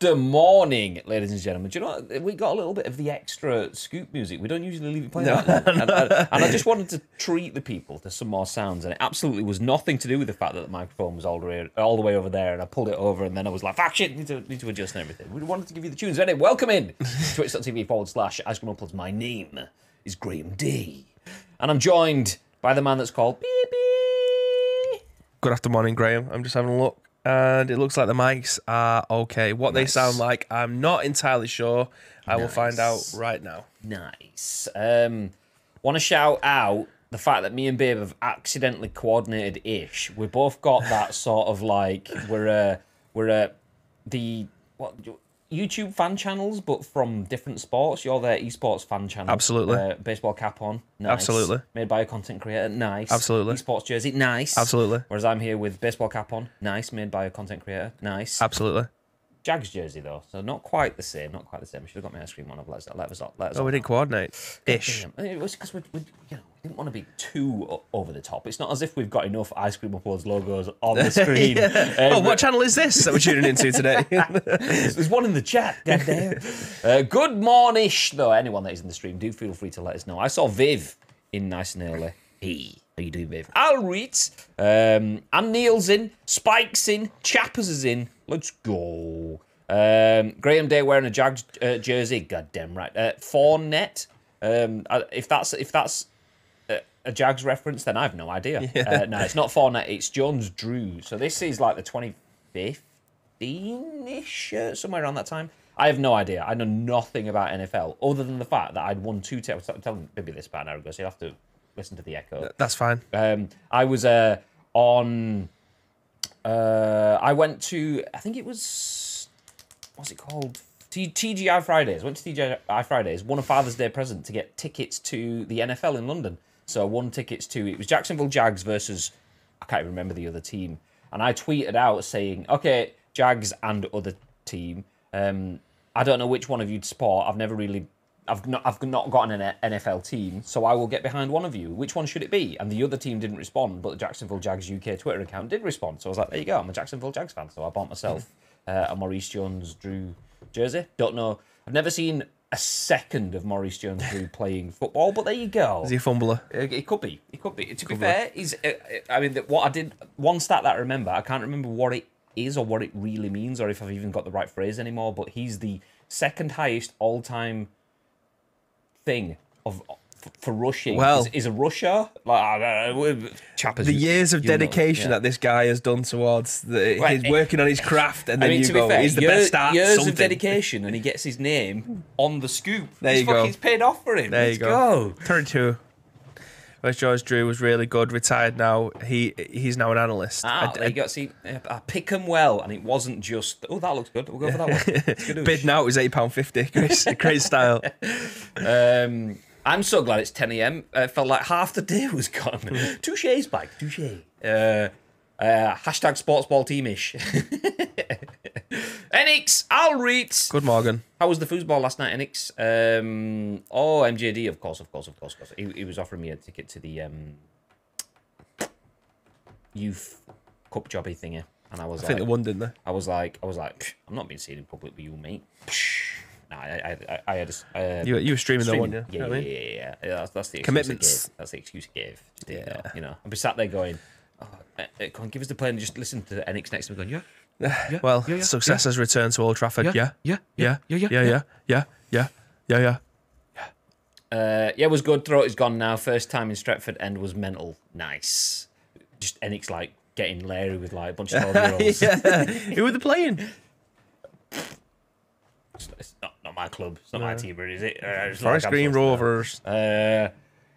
After morning, ladies and gentlemen. Do you know what? We got a little bit of the extra scoop music. We don't usually leave it playing. And I just wanted to treat the people to some more sounds, and it absolutely was nothing to do with the fact that the microphone was all the way over there, and I pulled it over, and then I was like, fuck shit, need to adjust and everything. We wanted to give you the tunes. Anyway, welcome in twitch.tv/Ice Cream Uploads. My name is Graham D, and I'm joined by the man that's called Beep. Good after morning, Graham. I'm just having a look, and it looks like the mics are okay. What they sound like, I'm not entirely sure. I will find out right now. Nice. Want to shout out the fact that me and Babe have accidentally coordinated-ish. We both got that sort of like we're the YouTube fan channels, but from different sports. You're their esports fan channel. Absolutely. Baseball cap on. Nice. Absolutely. Made by a content creator. Nice. Absolutely. Esports jersey. Nice. Absolutely. Whereas I'm here with baseball cap on. Nice. Made by a content creator. Nice. Absolutely. Jags jersey though, so not quite the same. Not quite the same. I should have got my ice cream on. Let us Oh, we didn't coordinate. Ish. It was because we didn't want to be too over the top. It's not as if we've got enough Ice Cream Uploads logos on the screen. What channel is this that we're tuning into today? There's one in the chat. Goddamn. Good morning-ish, though. Anyone that is in the stream, do feel free to let us know. I saw Viv in nice and early. Hey, how you doing, Viv? I'll read. And Neil's in. Spike's in. Chappers is in. Let's go. Graham Day wearing a Jags jersey. Goddamn right. Fournette. If that's a Jags reference, then I have no idea. Yeah. No, it's not Fournette. It's Jones-Drew. So this is like the 2015-ish, somewhere around that time. I have no idea. I know nothing about NFL other than the fact that I'd won 2 I was telling Bibby this about an hour ago, so you'll have to listen to the echo. That's fine. I was on. I went to. I think it was. What's it called? TGI Fridays. Went to TGI Fridays. Won a Father's Day present to get tickets to the NFL in London. So I won tickets to. It was Jacksonville Jags versus. I can't even remember the other team. And I tweeted out saying, "Okay, Jags and other team. I don't know which one of you'd support. I've not gotten an NFL team, so I will get behind one of you. Which one should it be?" And the other team didn't respond, but the Jacksonville Jags UK Twitter account did respond. So I was like, there you go, I'm a Jacksonville Jags fan. So I bought myself a Maurice Jones-Drew jersey. Don't know. I've never seen a second of Maurice Jones-Drew playing football, but there you go. Is he a fumbler? It could be. It could be. To be fair, what I did, one stat that I remember, I can't remember what it is or what it really means or if I've even got the right phrase anymore, but he's the second highest all-time thing for rushing. Well, is a rusher like the years of dedication that this guy has done towards he's working on his craft, and then you go, he's the best at years something. of dedication, and he gets his name on the scoop. There you go. He's paid off for him. There you go. 32. Whereas Jones-Drew was really good, retired now. He's now an analyst. There you go. See, I pick him well, and it wasn't just, oh, that looks good. We'll go for that one. Bid now is £8.50. Great style. I'm so glad it's 10 a.m. Felt like half the day was gone. Touche, Spike. Touche. Hashtag sportsball teamish. Enix, I'll read. Good morning. How was the foosball last night, Enix? MJD, of course. He was offering me a ticket to the youth cup jobby thingy, and I think they won, didn't they? I was like, I'm not being seen in public with you, mate. No, I had a, you were streaming that one, yeah? Yeah. That's the commitments. That's the excuse I gave. You know, I'd be sat there going, come on, give us the play and just listen to the Enix next to me going, success has returned to Old Trafford. Yeah, it was good. Throat is gone now. First time in Stretford End was mental. Nice. Just Enix like getting Larry with like a bunch of 12-year-olds. Who were they playing? It's not my club. It's not my team, is it? Forest Green Rovers.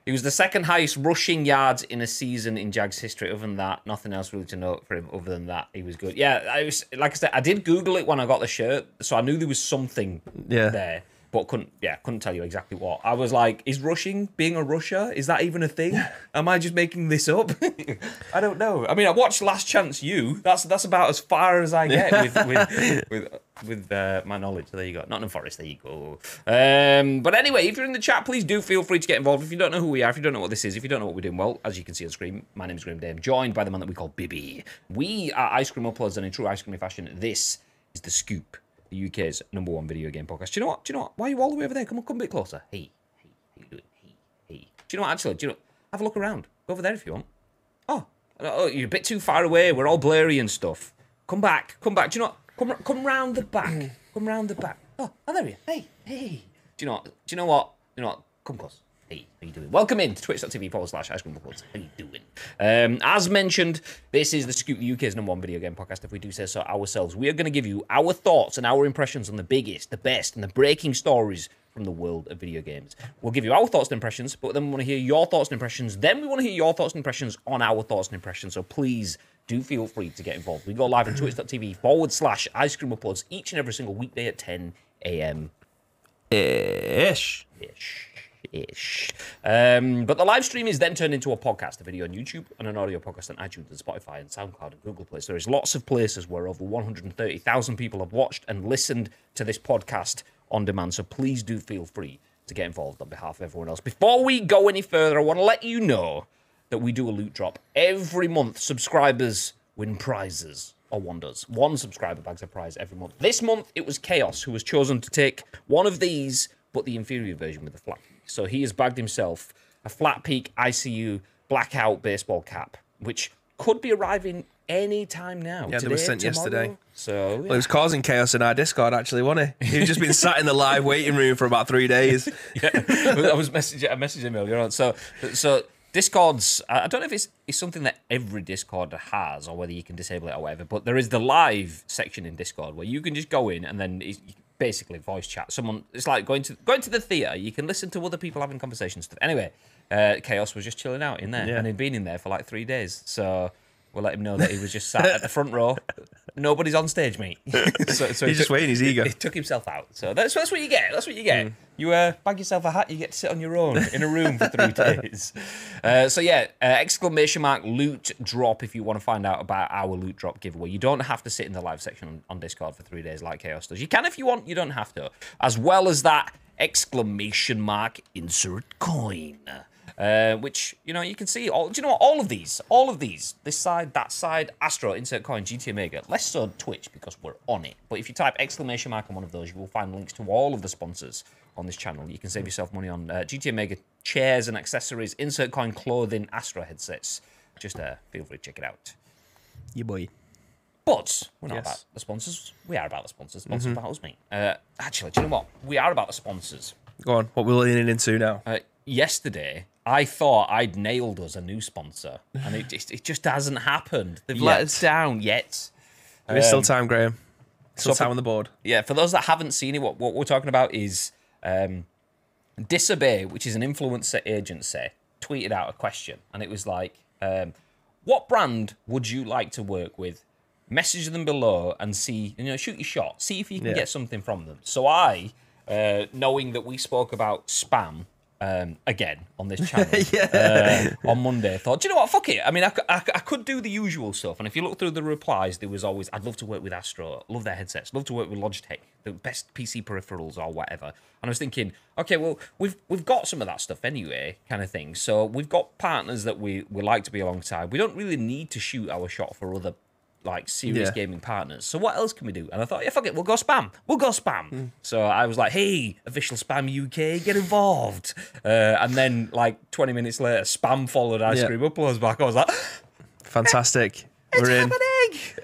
He was the second highest rushing yards in a season in Jags history. Other than that, nothing else really to note for him. Other than that, he was good. Yeah, I was, like I said, I did Google it when I got the shirt, so I knew there was something there, but couldn't tell you exactly what. I was like, is rushing being a rusher? Is that even a thing? Am I just making this up? I don't know. I mean, I watched Last Chance U. That's about as far as I get with my knowledge. So there you go. Nottingham Forest. There you go. But anyway, if you're in the chat, please do feel free to get involved. If you don't know who we are, if you don't know what this is, if you don't know what we're doing, well, as you can see on screen, my name is Graham Dame, joined by the man that we call Bibby. We are Ice Cream Uploads, and in true Ice Cream fashion, this is the scoop. the UK's #1 video game podcast. Do you know what? Do you know what? Why are you all the way over there? Come on, come a bit closer. Hey, how you doing? Hey. Do you know what? Actually, have a look around. Go over there if you want. Oh, you're a bit too far away. We're all blurry and stuff. Come back. Do you know what? Come round the back. Come round the back. Oh, there you are. Hey. Do you know what? Come close. Hey, how you doing? Welcome in to twitch.tv/icecreambuckles. How you doing? As mentioned, this is the Scoop, the UK's #1 video game podcast, if we do say so ourselves. We are going to give you our thoughts and our impressions on the biggest, the best, and the breaking stories from the world of video games. We'll give you our thoughts and impressions, but then we want to hear your thoughts and impressions. Then we want to hear your thoughts and impressions on our thoughts and impressions. So please do feel free to get involved. We go live on twitch.tv/icecreamuploads each and every single weekday at 10 a.m. Ish. But the live stream is then turned into a podcast, a video on YouTube, and an audio podcast on iTunes and Spotify and SoundCloud and Google Play. So there's lots of places where over 130,000 people have watched and listened to this podcast on demand. So please do feel free to get involved on behalf of everyone else. Before we go any further, I want to let you know that we do a loot drop every month. Subscribers win prizes, or one does. One subscriber bags a prize every month. This month, it was Chaos who was chosen to take one of these, but the inferior version with the flat peak. So he has bagged himself a flat peak ICU blackout baseball cap, which could be arriving any time now. Yeah, they were sent yesterday. So yeah. Well, it was causing chaos in our Discord, actually, wasn't he? He'd just been sat in the live waiting room for about 3 days. Yeah, I messaged him earlier on. So Discords, I don't know if it's something that every Discord has or whether you can disable it or whatever, but there is the live section in Discord where you can just go in and then you basically voice chat. It's like going to the theatre. You can listen to other people having conversations. Anyway, Chaos was just chilling out in there, and he'd been in there for like 3 days. So we'll let him know that he was just sat at the front row. Nobody's on stage, mate. so he's just waiting his ego. He took himself out. So that's what you get. That's what you get. You bag yourself a hat, you get to sit on your own in a room for 3 days. Exclamation mark loot drop if you want to find out about our loot drop giveaway. You don't have to sit in the live section on Discord for 3 days like Chaos does. You can if you want, you don't have to. As well as that, exclamation mark insert coin. Which, you can see, all of these, this side, that side, Astro, insert coin, GTA Mega, less so Twitch because we're on it. But if you type exclamation mark on one of those, you will find links to all of the sponsors on this channel. You can save yourself money on GTA Mega chairs and accessories, insert coin clothing, Astro headsets. Just feel free to check it out. Yeah, boy. But we're not about the sponsors. We are about the sponsors. Sponsors about us, mate. Actually, do you know what? We are about the sponsors. Go on. What we're leaning into now? Yesterday, I thought I'd nailed us a new sponsor, and it just hasn't happened. They've let us down yet. There's still time, Graham. Still time on the board. Yeah, for those that haven't seen it, what we're talking about is Disobey, which is an influencer agency, tweeted out a question, and it was like, what brand would you like to work with? Message them below and see, shoot your shot. See if you can get something from them. So I, knowing that we spoke about spam, again on this channel on Monday, thought, do you know what, fuck it. I mean, I could do the usual stuff, and if you look through the replies, there was always, I'd love to work with Astro, love their headsets, love to work with Logitech, the best PC peripherals or whatever. And I was thinking, okay, well, we've got some of that stuff anyway, kind of thing. So we've got partners that we like to be alongside. We don't really need to shoot our shot for other serious gaming partners. So what else can we do? And I thought, fuck it, we'll go spam. So I was like, hey, official Spam UK, get involved. And then 20 minutes later, spam followed Ice Cream Uploads back. I was like, fantastic. We're in.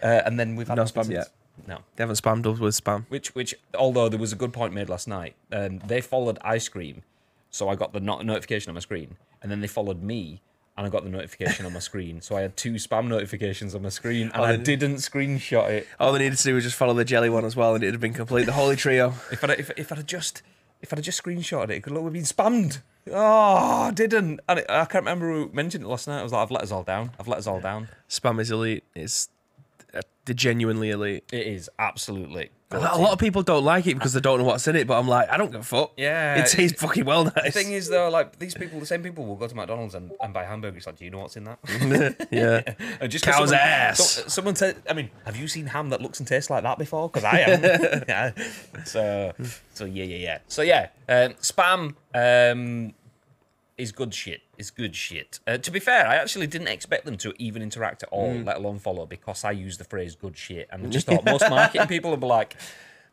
And then we've had no spam yet. No. They haven't spammed us with spam. Which, although there was a good point made last night, they followed Ice Cream, so I got the notification on my screen, and then they followed me, and I got the notification on my screen. So I had 2 spam notifications on my screen, and I didn't screenshot it. All they needed to do was just follow the jelly one as well, and it'd have been complete. The holy trio. If I'd have just screenshotted it could look, we've been spammed. Oh, I didn't. And I can't remember who mentioned it last night. I was like, I've let us all down. Spam is elite. It's genuinely elite. It is, absolutely. A lot of people don't like it because they don't know what's in it, but I'm like, I don't give a fuck. Yeah. It tastes fucking well nice. The thing is, though, the same people will go to McDonald's and buy hamburgers. Like, do you know what's in that? Yeah. Just cow's ass. Someone said, I mean, have you seen ham that looks and tastes like that before? Because I haven't. Yeah. So yeah. So yeah, spam is good shit. It's good shit. To be fair, I actually didn't expect them to even interact at all, let alone follow, because I use the phrase good shit. And I just thought most marketing people would be like,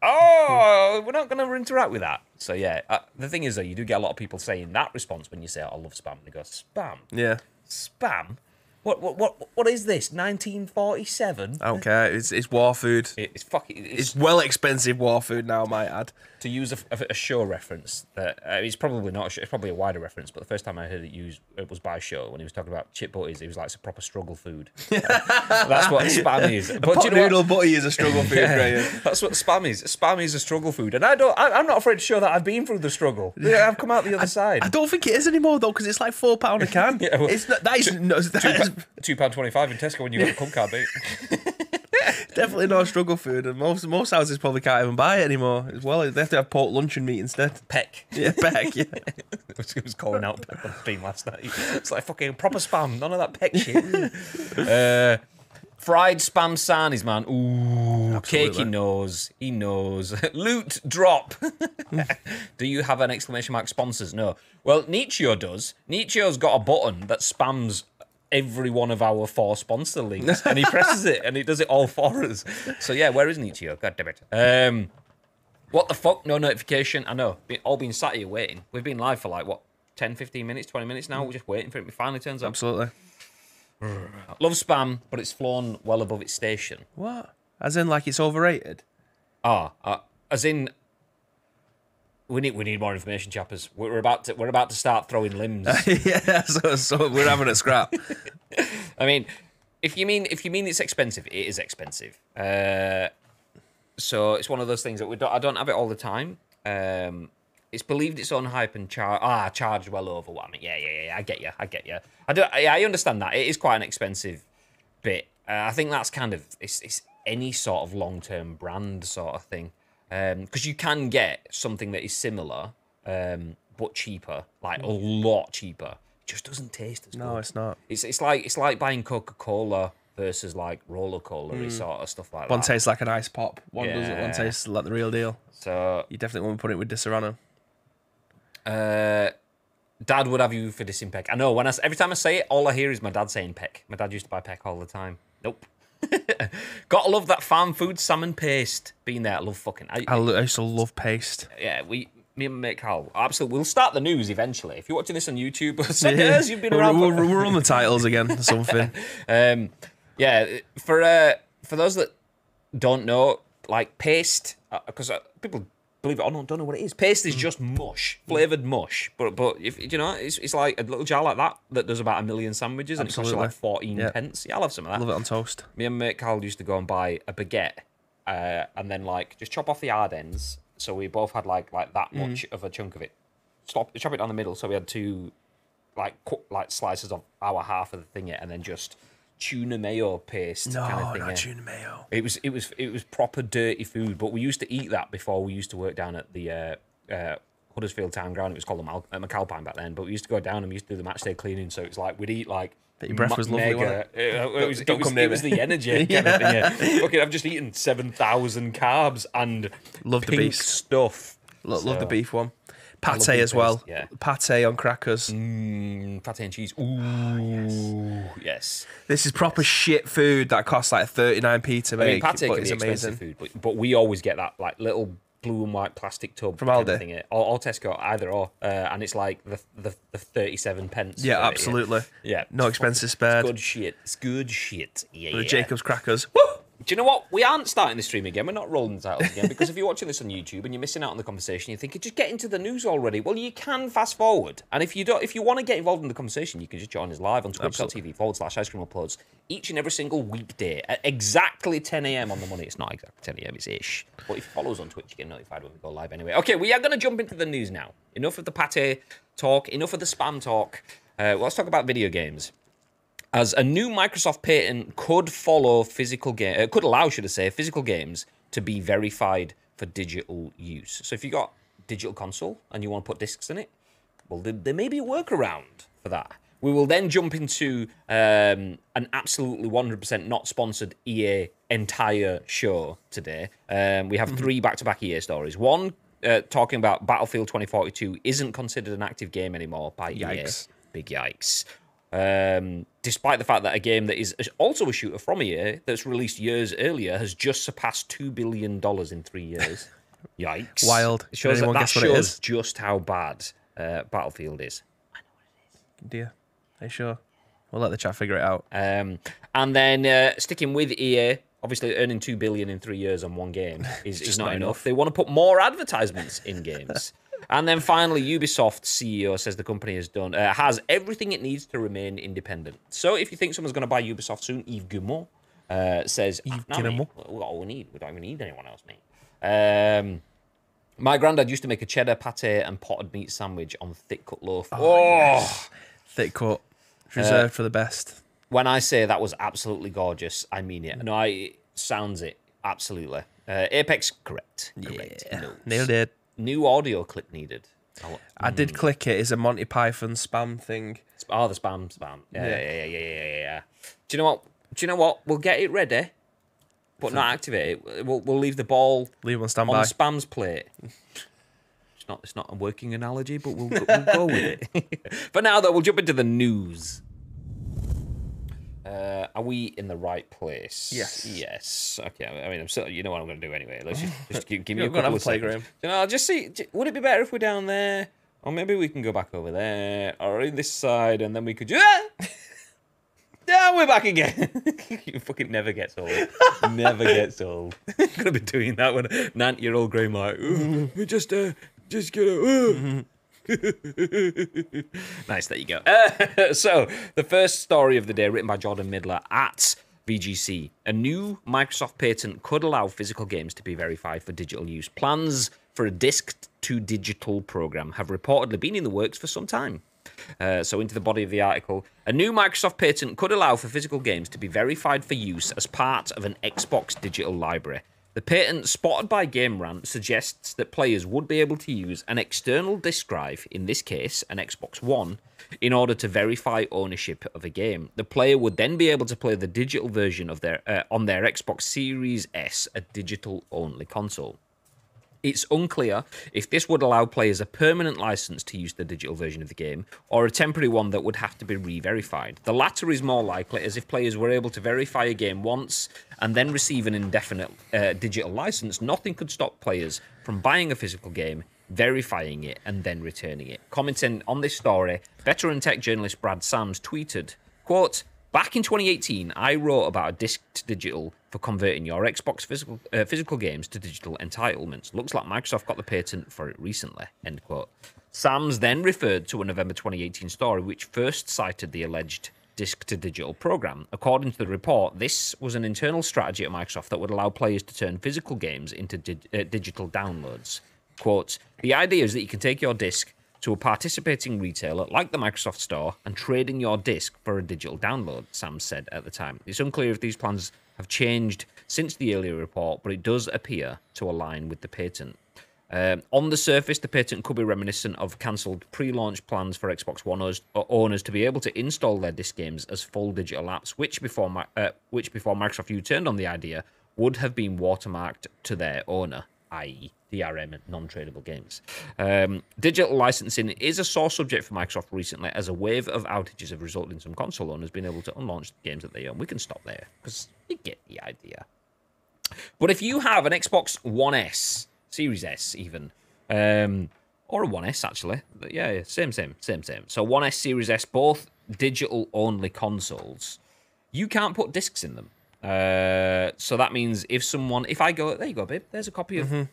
Oh, we're not going to interact with that. So yeah, the thing is though, you do get a lot of people saying that response when you say, "I love spam." They go, "Spam." Yeah. Spam. What is this? 1947? I don't care. It's war food. It's fucking. It's well expensive war food now, I might add. To use a show reference that it's probably not. It's probably a wider reference, but the first time I heard it used, it was by Show when he was talking about chip butties. He was like, "It's a proper struggle food." That's what spam is. A pot noodle butty is a struggle food, Graham. That's what spam is. Spam is a struggle food, and I'm not afraid to show that I've been through the struggle. I've come out the other side. I don't think it is anymore though, because it's like £4 a can. Yeah, well, it's not. That is £2.25 in Tesco when you got a club card, mate. Definitely not a struggle food, and most houses probably can't even buy it anymore as well. They have to have pork luncheon meat instead. Peck. Yeah, peck, yeah. It was calling out Peck on the stream last night. It's like fucking proper spam, none of that Peck shit. Fried spam sarnies, man. Ooh, Absolutely. Cakey he knows. Loot drop. Do you have an exclamation mark sponsors? No. Well, Nietzsche does. Nietzsche's got a button that spams every one of our 4 sponsor links, and he presses it, and he does it all for us. So yeah, where is Nietzsche? God damn it. What the fuck? No notification. I know. All been sat here waiting. We've been live for like, what, 10, 15 minutes, 20 minutes now? We're just waiting for it. It finally turns up. Absolutely. Love spam, but it's flown well above its station. What? As in, like, it's overrated? As in, we need more information, chappers. We're about to start throwing limbs. Yeah, so we're having a scrap. I mean, if you mean it's expensive, it is expensive. So it's one of those things that I don't have it all the time. It's believed its own hype and charged well over what I mean. Yeah. I get you. I understand that it is quite an expensive bit. I think that's kind of it's any sort of long-term brand sort of thing, because you can get something that is similar but cheaper, like a lot cheaper. It just doesn't taste as good. No, it's not. It's like buying Coca-Cola versus like roller cola sort of stuff like One that. tastes like an ice pop. One doesn't. One tastes like the real deal. So you definitely want to put it with Disaronno. Dad would have you for dissing Peck. I know. Every time I say it, all I hear is my dad saying Peck. My dad used to buy Peck all the time. Nope. Gotta love that farm food salmon paste being there. I love fucking. I used to love paste. Yeah, me and mate Carl, absolutely. We'll start the news eventually. If you're watching this on YouTube, suckers, you've been around. We're on the titles again or something. Yeah, for those that don't know, like paste, because people, believe it or not, don't know what it is. Paste is just mush, flavoured mush. But if you know, it's like a little jar like that does about 1 million sandwiches, and it costs you like 14 pence. Yeah, I'll have some of that. Love it on toast. Me and mate Carl used to go and buy a baguette, and then like just chop off the hard ends. So we both had like that much of a chunk of it. Chop it down the middle. So we had 2 like slices of our half of the thing, and then just tuna mayo paste kind of thing. No, not tuna mayo. It was proper dirty food, but we used to eat that before we used to work down at the Huddersfield Town Ground. It was called the McAlpine back then, but we used to go down and we used to do the match day cleaning. So it's like we'd eat like. But your breath was lovely, wasn't it? It was the energy kind of thing. Yeah. Okay, I've just eaten 7,000 carbs and love pink the beef stuff. Love the beef one. Pate as well. Yeah. Pate on crackers. Pate and cheese. Ooh, yes. This is proper shit food that costs like 39p to make. I mean, pate but can it's be amazing. expensive food, but we always get that like little blue and white plastic tub from kind VELDE of thing, or Tesco, either or, and it's like the 37 pence. Yeah, absolutely. Yeah, no expenses spared. It's good shit. Yeah, The Jacob's crackers. Woo! Do you know what? We aren't starting the stream again. We're not rolling the titles again, because if you're watching this on YouTube and you're missing out on the conversation, you're thinking, just get into the news already. Well, you can fast forward. And if you want to get involved in the conversation, you can just join us live on twitch.tv/ice cream uploads each and every single weekday at exactly 10 a.m. on the money. It's not exactly 10 a.m., it's ish. But if you follow us on Twitch, you get notified when we go live anyway. Okay, we are going to jump into the news now. Enough of the pate talk, enough of the spam talk. Let's talk about video games. As a new Microsoft patent could allow physical games to be verified for digital use. So if you got digital console and you want to put discs in it, well, there may be a workaround for that. We will then jump into an absolutely 100% not sponsored EA entire show today. We have 3 back-to-back EA stories. One talking about Battlefield 2042 isn't considered an active game anymore by EA. Yikes. Big yikes. Despite the fact that a game that is also a shooter from EA that's released years earlier has just surpassed $2 billion in 3 years. Yikes. Wild. It shows Anyone that guess what it shows is? just how bad Battlefield is. Dear. Are you sure? We'll let the chat figure it out. And then sticking with EA, obviously earning $2 billion in 3 years on one game is not enough. They want to put more advertisements in games. And then finally, Ubisoft CEO says the company has everything it needs to remain independent. So if you think someone's going to buy Ubisoft soon, Yves Guillemot says, mate, we got all we need. We don't even need anyone else, mate. My granddad used to make a cheddar pate and potted meat sandwich on thick cut loaf. Oh, yes. Thick cut. Reserved for the best. When I say that was absolutely gorgeous, I mean it. No, it sounds it. Absolutely. Apex, correct. Correct. Yeah. Nailed it. New audio clip needed. I did click it. It's a Monty Python spam thing. Oh, the spam. Yeah. Do you know what? We'll get it ready, but not activate it. We'll leave the ball on standby. On Spam's plate. It's not a working analogy, but we'll go with it. For now, though, we'll jump into the news. Are we in the right place? Yes. Okay. I mean, I'm still. You know what I'm going to do anyway. Let's just give me a couple of seconds. You know, I'll just see. Would it be better if we're down there, or maybe we can go back over there, or in this side, and then we could. Yeah, we're back again. It fucking never gets old. Never gets old. I'm gonna be doing that when 90-year-old Graham like, we just gonna. Nice, there you go. So, the first story of the day, written by Jordan Midler at VGC. A new Microsoft patent could allow physical games to be verified for digital use. Plans for a disc-to-digital program have reportedly been in the works for some time. So into the body of the article. A new Microsoft patent could allow for physical games to be verified for use as part of an Xbox digital library. The patent, spotted by Game Rant, suggests that players would be able to use an external disk drive, in this case an Xbox One, in order to verify ownership of a game. The player would then be able to play the digital version of on their Xbox Series S, a digital-only console. It's unclear if this would allow players a permanent license to use the digital version of the game, or a temporary one that would have to be re-verified. The latter is more likely, as if players were able to verify a game once and then receive an indefinite digital license, nothing could stop players from buying a physical game, verifying it, and then returning it. Commenting on this story, veteran tech journalist Brad Sams tweeted, quote, "Back in 2018, I wrote about a disc-to-digital for converting your Xbox physical games to digital entitlements. Looks like Microsoft got the patent for it recently," end quote. Sams then referred to a November 2018 story which first cited the alleged disc-to-digital program. According to the report, this was an internal strategy at Microsoft that would allow players to turn physical games into digital downloads. Quote, "The idea is that you can take your disc to a participating retailer like the Microsoft Store and trade in your disc for a digital download," Sam said at the time. It's unclear if these plans have changed since the earlier report, but it does appear to align with the patent. On the surface, the patent could be reminiscent of cancelled pre-launch plans for Xbox One owners to be able to install their disc games as full digital apps, which before Microsoft U-turned on the idea, would have been watermarked to their owner, i.e. DRM and non-tradable games. Digital licensing is a sore subject for Microsoft recently, as a wave of outages have resulted in some console owners being able to unlaunch games that they own. We can stop there, because you get the idea. But if you have an Xbox One S, Series S even, or a One S actually, yeah, same. So One S, Series S, both digital-only consoles, you can't put discs in them. So that means if I go, there you go, babe, there's a copy of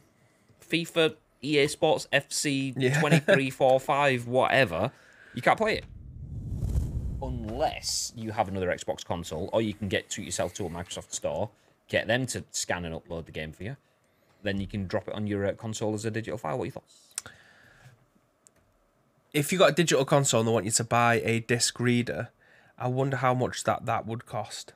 FIFA, EA Sports, FC 23, 4, 5, whatever, you can't play it. Unless you have another Xbox console, or you can get yourself to a Microsoft store, get them to scan and upload the game for you. Then you can drop it on your console as a digital file. What are your thoughts? If you got a digital console and they want you to buy a disc reader, I wonder how much that would cost.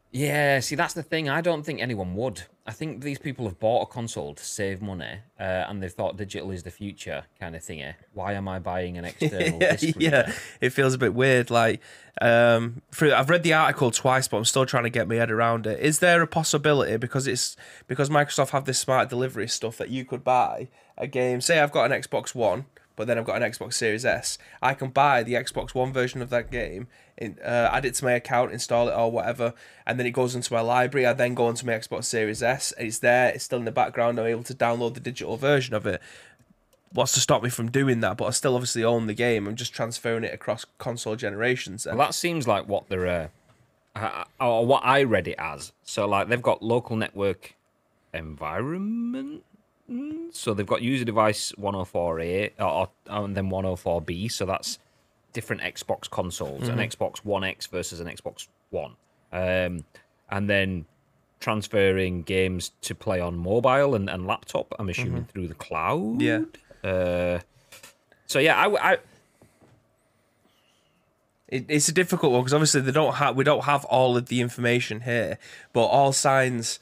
Yeah, see, that's the thing. I don't think anyone would. I think these people have bought a console to save money, and they've thought digital is the future kind of thingy. Why am I buying an external disc reader? Yeah, it feels a bit weird. Like, I've read the article twice, but I'm still trying to get my head around it. Is there a possibility, because Microsoft have this smart delivery stuff, that you could buy a game? Say I've got an Xbox One, but then I've got an Xbox Series S, I can buy the Xbox One version of that game, add it to my account, install it or whatever, and then it goes into my library. I then go onto my Xbox Series S, and it's there, it's still in the background, I'm able to download the digital version of it. What's to stop me from doing that? But I still obviously own the game. I'm just transferring it across console generations then. Well, that seems like what they're... or what I read it as. So, like, they've got local network environment. So they've got user device 104A and then 104B. So that's different Xbox consoles, an Xbox One X versus an Xbox One. And then transferring games to play on mobile and laptop, I'm assuming through the cloud. Yeah. So, yeah, It's a difficult one because obviously we don't have all of the information here, but all signs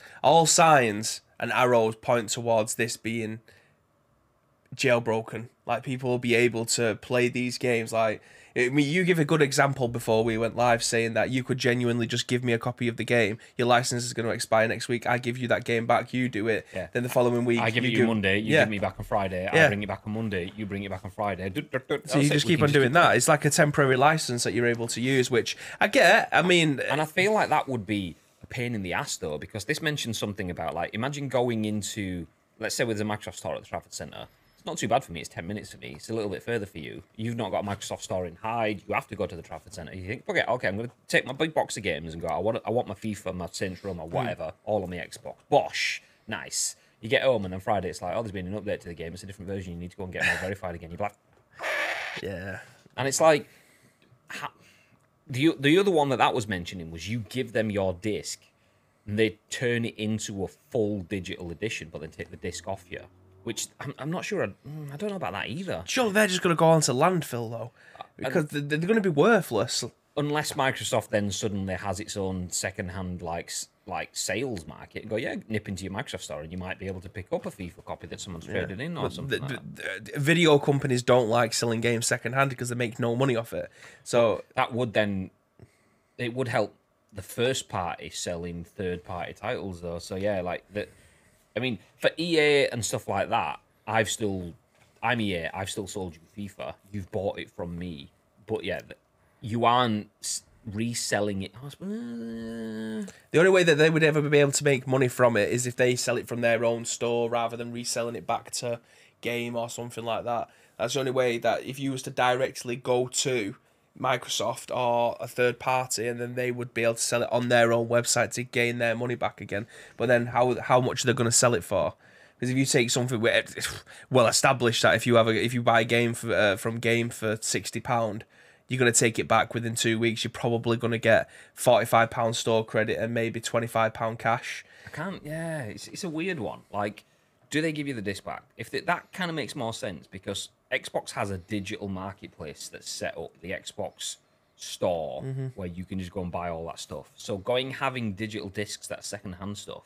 and arrows point towards this being jailbroken. Like, people will be able to play these games. Like, I mean, you give a good example before we went live, saying that you could genuinely just give me a copy of the game. Your license is going to expire next week. I give you that game back. You do it. Yeah. Then the following week, I give it you Monday. You give me back on Friday. Yeah. I bring it back on Monday. You bring it back on Friday. So you just keep on doing that. It's like a temporary license that you're able to use, which I get. I mean, and I feel like that would be a pain in the ass though, because this mentions something about, like, imagine going into, let's say, with the Microsoft Store at the Trafford Centre. Not too bad for me. It's 10 minutes for me. It's a little bit further for you. You've not got a Microsoft Store in Hyde. You have to go to the Trafford Centre. You think, okay, I'm going to take my big box of games and go, I want my FIFA, my Saints Row, my whatever, all on the Xbox. Bosh. Nice. You get home and then Friday it's like, oh, there's been an update to the game. It's a different version. You need to go and get more verified again. You're like... Yeah. And it's like... The other one that was mentioning was you give them your disc and they turn it into a full digital edition, but then take the disc off you. Which I'm not sure. I don't know about that either. Sure, they're just going to go on to landfill though, because they're going to be worthless. Unless Microsoft then suddenly has its own second-hand like sales market and go, yeah, nip into your Microsoft Store and you might be able to pick up a FIFA copy that someone's traded in or something. Video companies don't like selling games second-hand because they make no money off it. So that would then, it would help the first party selling third-party titles though. So yeah, like that. I mean, for EA and stuff like that, I'm EA, I've still sold you FIFA. You've bought it from me. But yeah, you aren't reselling it. The only way that they would ever be able to make money from it is if they sell it from their own store rather than reselling it back to Game or something like that. That's the only way that if you was to directly go to Microsoft or a third party, and then they would be able to sell it on their own website to gain their money back again. But then how much are they going to sell it for? Because if you take something where it's well established that if you buy a game from Game for £60, you're going to take it back within 2 weeks. You're probably going to get £45 store credit and maybe £25 cash. Yeah, it's a weird one. Like, do they give you the disc back? That kind of makes more sense, because Xbox has a digital marketplace that's set up, the Xbox Store, where you can just go and buy all that stuff. So having digital discs, that second-hand stuff,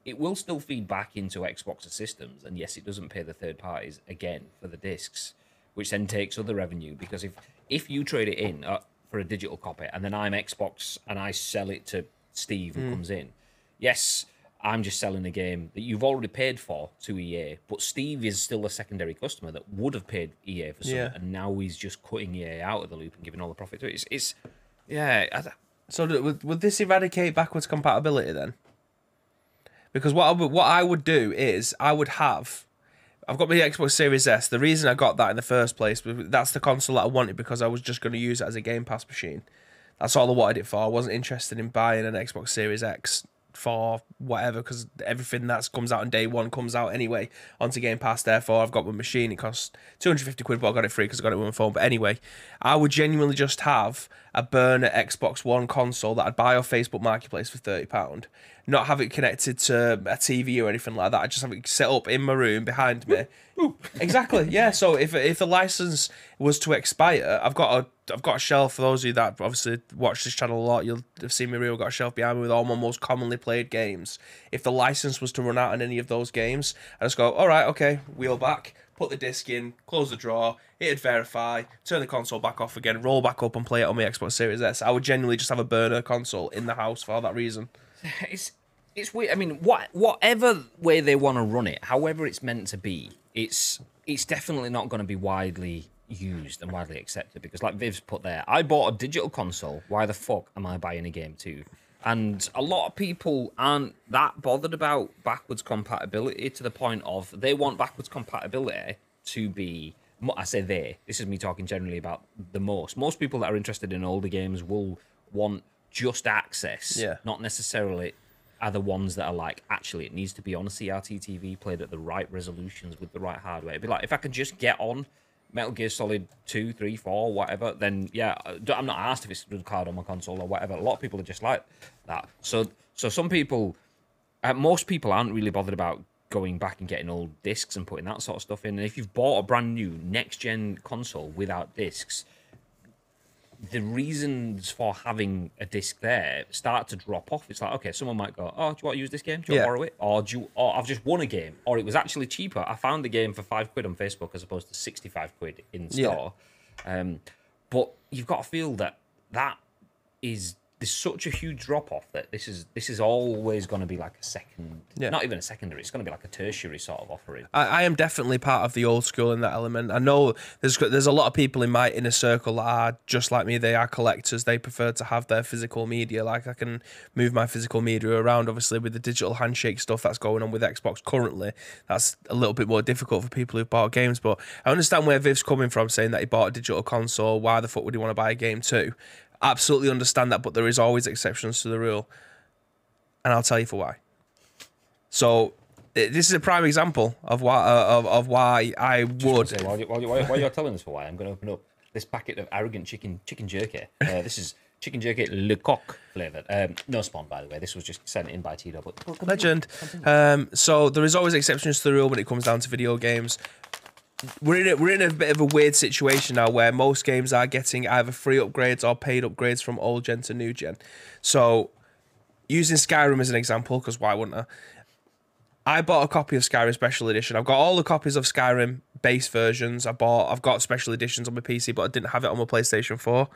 it will still feed back into Xbox's systems. And yes, it doesn't pay the third parties, again, for the discs, which then takes other revenue. Because if you trade it in for a digital copy, and then I'm Xbox and I sell it to Steve who comes in, yes, I'm just selling a game that you've already paid for to EA, but Steve is still a secondary customer that would have paid EA for something, and now he's just cutting EA out of the loop and giving all the profit to it. So would this eradicate backwards compatibility then? Because what I would do is I've got my Xbox Series S. The reason I got that in the first place was that's the console that I wanted, because I was just going to use it as a Game Pass machine. That's all I wanted it for. I wasn't interested in buying an Xbox Series X for whatever, because everything that comes out on day one comes out anyway onto Game Pass. Therefore, I've got my machine. It costs 250 quid, but I got it free because I got it with my phone. But anyway, I would genuinely just have a burner Xbox One console that I'd buy off Facebook Marketplace for £30. Not have it connected to a TV or anything like that. I just have it set up in my room behind me. Exactly, yeah. So if the license was to expire, I've got a shelf. For those of you that obviously watch this channel a lot, you'll have seen me. I've got a shelf behind me with all my most commonly played games. If the license was to run out on any of those games, I just go, all right, okay, wheel back, put the disc in, close the drawer, it'd verify, turn the console back off again, roll back up and play it on my Xbox Series S. I would genuinely just have a burner console in the house for that reason. It's weird. I mean, whatever way they want to run it, however it's meant to be, it's definitely not going to be widely used and widely accepted because, like Viv's put there, I bought a digital console. Why the fuck am I buying a game too? And a lot of people aren't that bothered about backwards compatibility to the point of they want backwards compatibility to be. I say they. This is me talking generally about the most. Most people that are interested in older games will want just access, not necessarily are the ones that are like, actually, it needs to be on a CRT TV, played at the right resolutions with the right hardware. It'd be like, if I could just get on Metal Gear Solid 2, 3, 4, whatever, then yeah, I'm not asked if it's good card on my console or whatever. A lot of people are just like that. So some people, most people aren't really bothered about going back and getting old discs and putting that sort of stuff in. And if you've bought a brand new next-gen console without discs, the reasons for having a disc there start to drop off. It's like, okay, someone might go, oh, do you want to use this game? Do you want to borrow it? Or I've just won a game. Or it was actually cheaper. I found the game for £5 on Facebook as opposed to 65 quid in store. But you've got to feel that there's such a huge drop off that this is always going to be like a second, not even a secondary. It's going to be like a tertiary sort of offering. I am definitely part of the old school in that element. I know there's a lot of people in my inner circle that are just like me. They are collectors. They prefer to have their physical media. Like I can move my physical media around. Obviously, with the digital handshake stuff that's going on with Xbox currently, that's a little bit more difficult for people who've bought games. But I understand where Viv's coming from, saying that he bought a digital console. Why the fuck would he want to buy a game too? Absolutely understand that, but there is always exceptions to the rule, and I'll tell you for why. So this is a prime example of why I would. Say, while you're telling us for why, I'm going to open up this packet of arrogant chicken jerky. This is chicken jerky Le Coq flavored. No spawn, by the way. This was just sent in by Tito. But legend. So there is always exceptions to the rule when it comes down to video games. We're in a bit of a weird situation now where most games are getting either free upgrades or paid upgrades from old gen to new gen. So, using Skyrim as an example, because why wouldn't I? I bought a copy of Skyrim Special Edition. I've got all the copies of Skyrim base versions. I've got special editions on my PC, but I didn't have it on my PlayStation 4.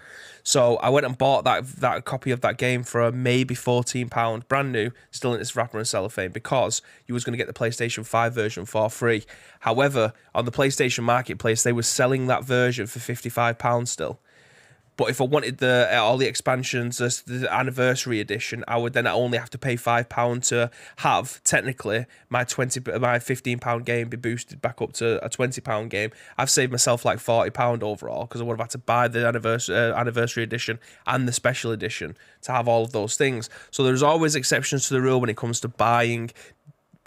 So I went and bought that copy of that game for maybe £14, brand new, still in its wrapper and cellophane, because you was going to get the PlayStation 5 version for free. However, on the PlayStation Marketplace, they were selling that version for £55 still. But if I wanted all the expansions, the anniversary edition, I would then only have to pay £5 to have technically my £15 game be boosted back up to a £20 game. I've saved myself like £40 overall because I would have had to buy the anniversary edition and the special edition to have all of those things. So there's always exceptions to the rule when it comes to buying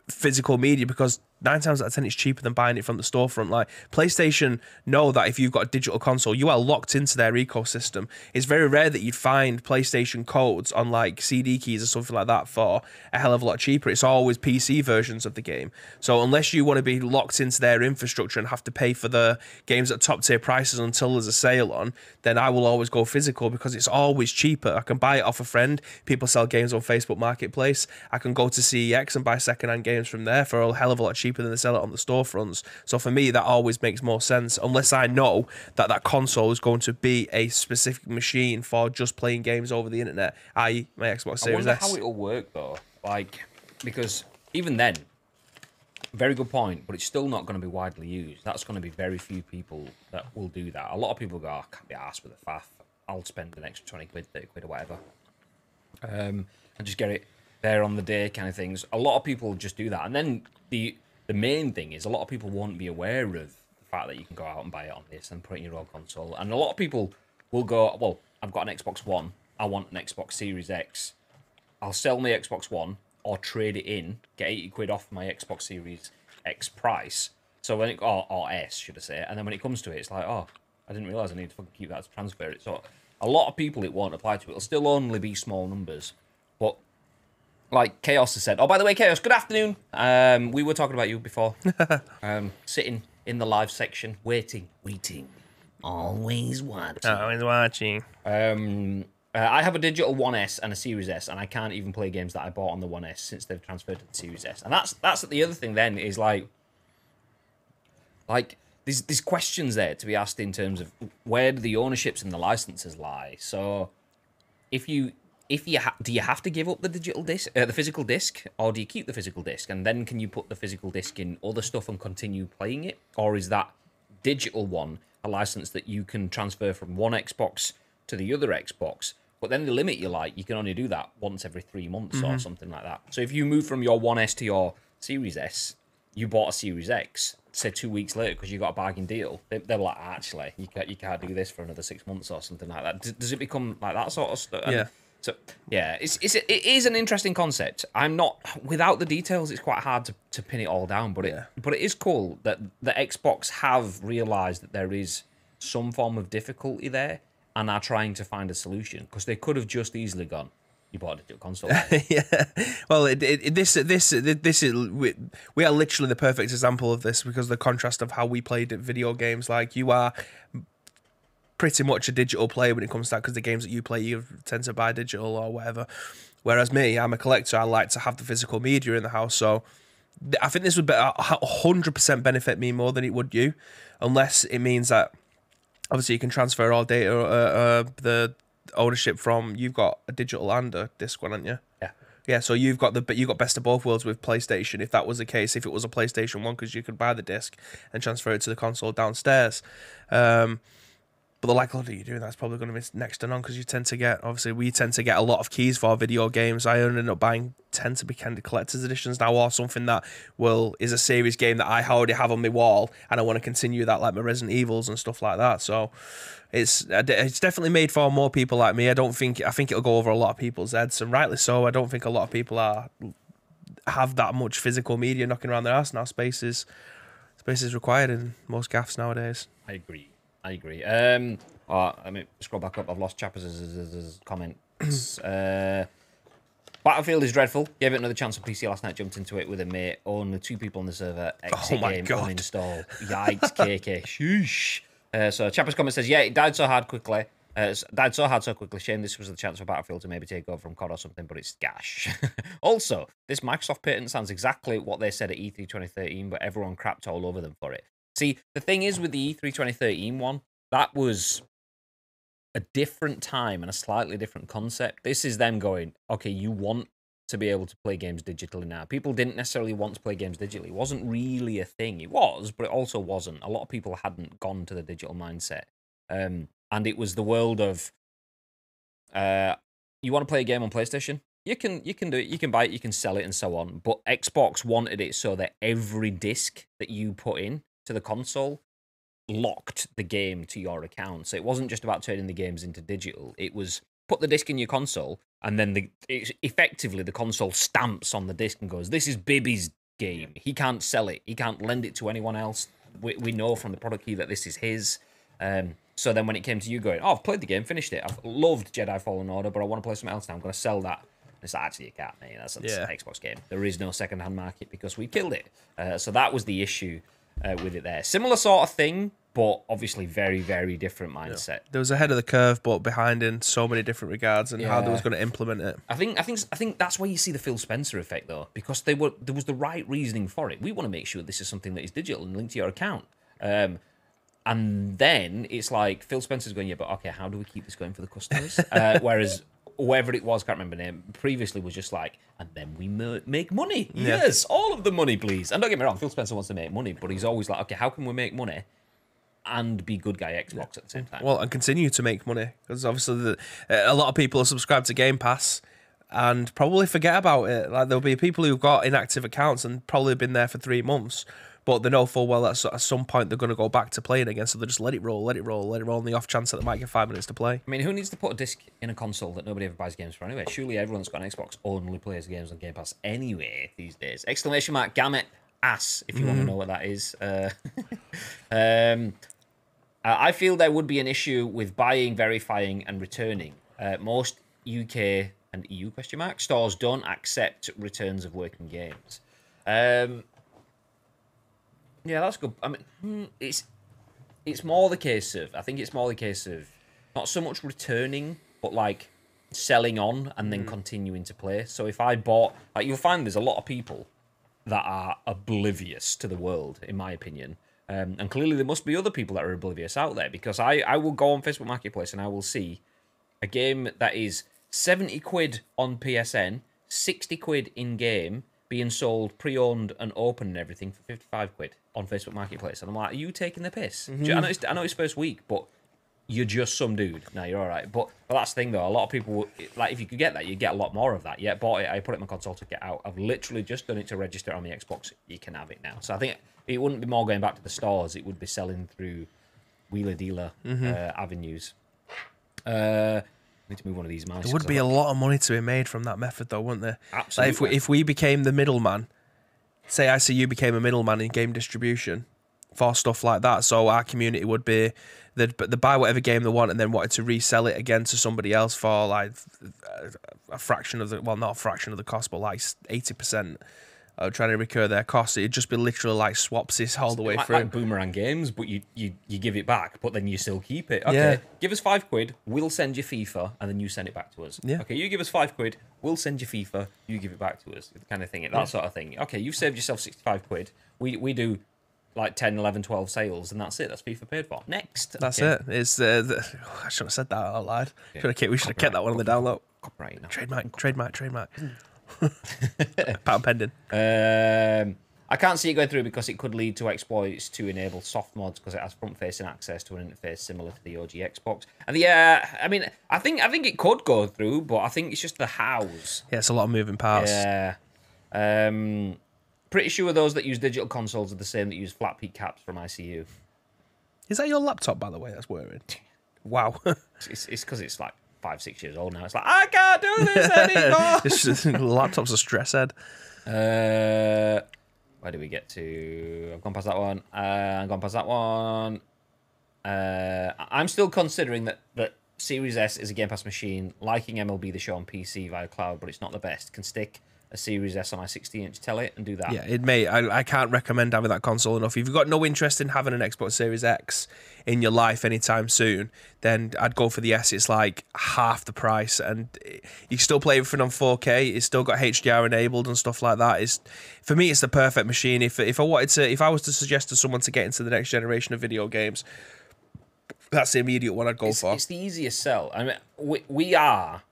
physical media, because 9 times out of 10 it's cheaper than buying it from the storefront. Like PlayStation know that if you've got a digital console, you are locked into their ecosystem. It's very rare that you'd find PlayStation codes on like CD keys or something like that for a hell of a lot cheaper. It's always PC versions of the game. So unless you want to be locked into their infrastructure and have to pay for the games at top tier prices until there's a sale on, then I will always go physical because it's always cheaper. I can buy it off a friend. People sell games on Facebook Marketplace. I can go to CEX and buy secondhand games from there for a hell of a lot cheaper than they sell it on the storefronts. So for me, that always makes more sense, unless I know that console is going to be a specific machine for just playing games over the internet, i.e. my Xbox Series S. I wonder how it'll work though, like, because even then, very good point, but it's still not going to be widely used. That's going to be very few people that will do that. A lot of people go, I can't be arsed with a faff. I'll spend an extra 20 quid, 30 quid or whatever. And just get it there on the day kind of things. A lot of people just do that. And then the main thing is a lot of people won't be aware of the fact that you can go out and buy it on this and put it in your old console. And a lot of people will go, well, I've got an Xbox One. I want an Xbox Series X. I'll sell my Xbox One or trade it in, get 80 quid off my Xbox Series X price. So when it, or S, should I say. And then when it comes to it, it's like, oh, I didn't realise I need to fucking keep that to transfer it. So a lot of people it won't apply to. It'll still only be small numbers. But like Chaos has said, oh, by the way, Chaos, good afternoon. We were talking about you before. Sitting in the live section, waiting. Always watching. I have a digital 1S and a Series S, and I can't even play games that I bought on the 1S since they've transferred to the Series S. And that's the other thing then is like there's questions there to be asked in terms of where do the ownerships and the licenses lie. So if if you do you have to give up the digital disc, the physical disc, or do you keep the physical disc and then can you put the physical disc in other stuff and continue playing it, or is that digital one a license that you can transfer from one Xbox to the other Xbox? But then the limit you can only do that once every 3 months or something like that. So if you move from your 1S to your Series S, you bought a Series X, say 2 weeks later because you got a bargain deal, they're like, actually, you can't do this for another 6 months or something like that. Does it become like that sort of stuff? Yeah. So yeah, it is an interesting concept. I'm not, without the details, it's quite hard to pin it all down. But it is cool that the Xbox have realised that there is some form of difficulty there and are trying to find a solution, because they could have just easily gone, you bought a digital console. Yeah. Well, this is we are literally the perfect example of this, because the contrast of how we played video games. Like, you are pretty much a digital player when it comes to that, because the games that you play, you tend to buy digital or whatever. Whereas me, I'm a collector. I like to have the physical media in the house. So I think this would 100% benefit me more than it would you, unless it means that obviously you can transfer all data, the ownership from, you've got a digital and a disc one, haven't you? Yeah. Yeah, so you've got best of both worlds with PlayStation. If that was the case, if it was a PlayStation 1, because you could buy the disc and transfer it to the console downstairs. But the likelihood of you doing that's probably going to be next to none, because we tend to get a lot of keys for video games. I ended up tend to be kind of collector's editions now, or something that is a series game that I already have on my wall and I want to continue that, like my Resident Evils and stuff like that. So it's definitely made for more people like me. I think it'll go over a lot of people's heads, and rightly so. I don't think a lot of people have that much physical media knocking around their ass now. Space is required in most gaffs nowadays. I agree. Let me scroll back up. I've lost Chappers' comment. Battlefield is dreadful. Gave it another chance on PC last night. Jumped into it with a mate. Only 2 people on the server. Exit game uninstall. Yikes, KK. Sheesh. So Chappers' comment says, yeah, it died so hard so quickly. Shame this was the chance for Battlefield to maybe take over from COD or something, but it's gash. Also, this Microsoft patent sounds exactly what they said at E3 2013, but everyone crapped all over them for it. See, the thing is with the E3 2013 one, that was a different time and a slightly different concept. This is them going, okay, you want to be able to play games digitally now. People didn't necessarily want to play games digitally. It wasn't really a thing. It was, but it also wasn't. A lot of people hadn't gone to the digital mindset. And it was the world of, you want to play a game on PlayStation? You can do it. You can buy it. You can sell it and so on. But Xbox wanted it so that every disc that you put in to the console locked the game to your account. So it wasn't just about turning the games into digital. It was put the disc in your console, and then effectively the console stamps on the disc and goes, this is Bibby's game. He can't sell it. He can't lend it to anyone else. We know from the product key that this is his. So then when it came to you going, oh, I've played the game, finished it. I've loved Jedi Fallen Order, but I want to play something else now. I'm going to sell that. It's like, actually, you can't, mate. That's an Xbox game. There is no second-hand market because we killed it. So that was the issue with it there. Similar sort of thing, but obviously very, very different mindset. Yeah. There was ahead of the curve, but behind in so many different regards, and how they was going to implement it. I think that's where you see the Phil Spencer effect, though, because there was the right reasoning for it. We want to make sure this is something that is digital and linked to your account. And then it's like Phil Spencer's going, yeah, but okay, how do we keep this going for the customers? Whereas whoever it was, can't remember the name, previously was just like, and then we make money. Yeah. Yes, all of the money, please. And don't get me wrong, Phil Spencer wants to make money, but he's always like, okay, how can we make money and be good guy Xbox at the same time? Well, and continue to make money, because obviously a lot of people are subscribed to Game Pass and probably forget about it. Like, there'll be people who've got inactive accounts and probably been there for 3 months, but they know full well that at some point they're going to go back to playing again, so they just let it roll on the off chance that they might get 5 minutes to play. I mean, who needs to put a disc in a console that nobody ever buys games for anyway? Surely everyone's got an Xbox only plays games on Game Pass anyway these days. Exclamation mark, gamut, ass, if you want to know what that is. I feel there would be an issue with buying, verifying, and returning. Most UK and EU stores don't accept returns of working games. Yeah, that's good. I mean, it's more the case of, I think it's more the case of not so much returning, but like selling on and then continuing to play. So if I bought, like, you'll find there's a lot of people that are oblivious to the world, in my opinion. And clearly there must be other people that are oblivious out there, because I will go on Facebook Marketplace and I will see a game that is 70 quid on PSN, 60 quid in game, being sold pre-owned and open and everything for 55 quid on Facebook Marketplace. And I'm like, are you taking the piss? I know it's first week, but you're just some dude. No, you're all right. But that's the thing, though. A lot of people, like, if you could get that, you get a lot more of that. Yeah, bought it. I put it in my console to get out. I've literally just done it to register on the Xbox. You can have it now. So I think it wouldn't be more going back to the stores. It would be selling through wheeler-dealer avenues. I need to move one of these mice. There would be a lot of money to be made from that method, though, wouldn't there? Absolutely. Like if we became the middleman, say ICU became a middleman in game distribution for stuff like that, so our community would be they'd buy whatever game they want and then wanted to resell it again to somebody else for like a fraction of the, well, not a fraction of the cost, but like 80%. Trying to recur their costs. It'd just be literally like swapsies all the way through. Like Boomerang Games, but you give it back, but then you still keep it. Okay, give us 5 quid, we'll send you FIFA, and then you send it back to us. Yeah. Okay, you give us 5 quid, we'll send you FIFA, you give it back to us. Kind of thing, that sort of thing. Okay, you've saved yourself 65 quid. We do like 10, 11, 12 sales, and that's it. That's FIFA paid for. Next. That's it. It's I shouldn't have said that out loud. Yeah. We should have kept that one on the download. Copyright. No. Trademark. Patent pending. I can't see it going through because it could lead to exploits to enable soft mods because it has front-facing access to an interface similar to the OG Xbox. And I mean, I think it could go through, but I think it's just the hows. Yeah, it's a lot of moving parts. Yeah. Pretty sure those that use digital consoles are the same that use flat peak caps from ICU. Is that your laptop, by the way? That's whirring. Wow. It's because it's like 5-6 years old now. It's like, I can't do this anymore. Laptop's a stress head. Where do we get to? I've gone past that one. I'm still considering that Series S is a Game Pass machine, liking MLB The Show on PC via cloud, but it's not the best. Can stick a Series S on my 60-inch telly and do that. Yeah, it may. I can't recommend having that console enough. If you've got no interest in having an Xbox Series X in your life anytime soon, then I'd go for the S. It's like half the price, and you can still play everything on 4K. It's still got HDR enabled and stuff like that. For me, it's the perfect machine. If I was to suggest to someone to get into the next generation of video games, that's the immediate one I'd go for. It's the easiest sell. I mean, we are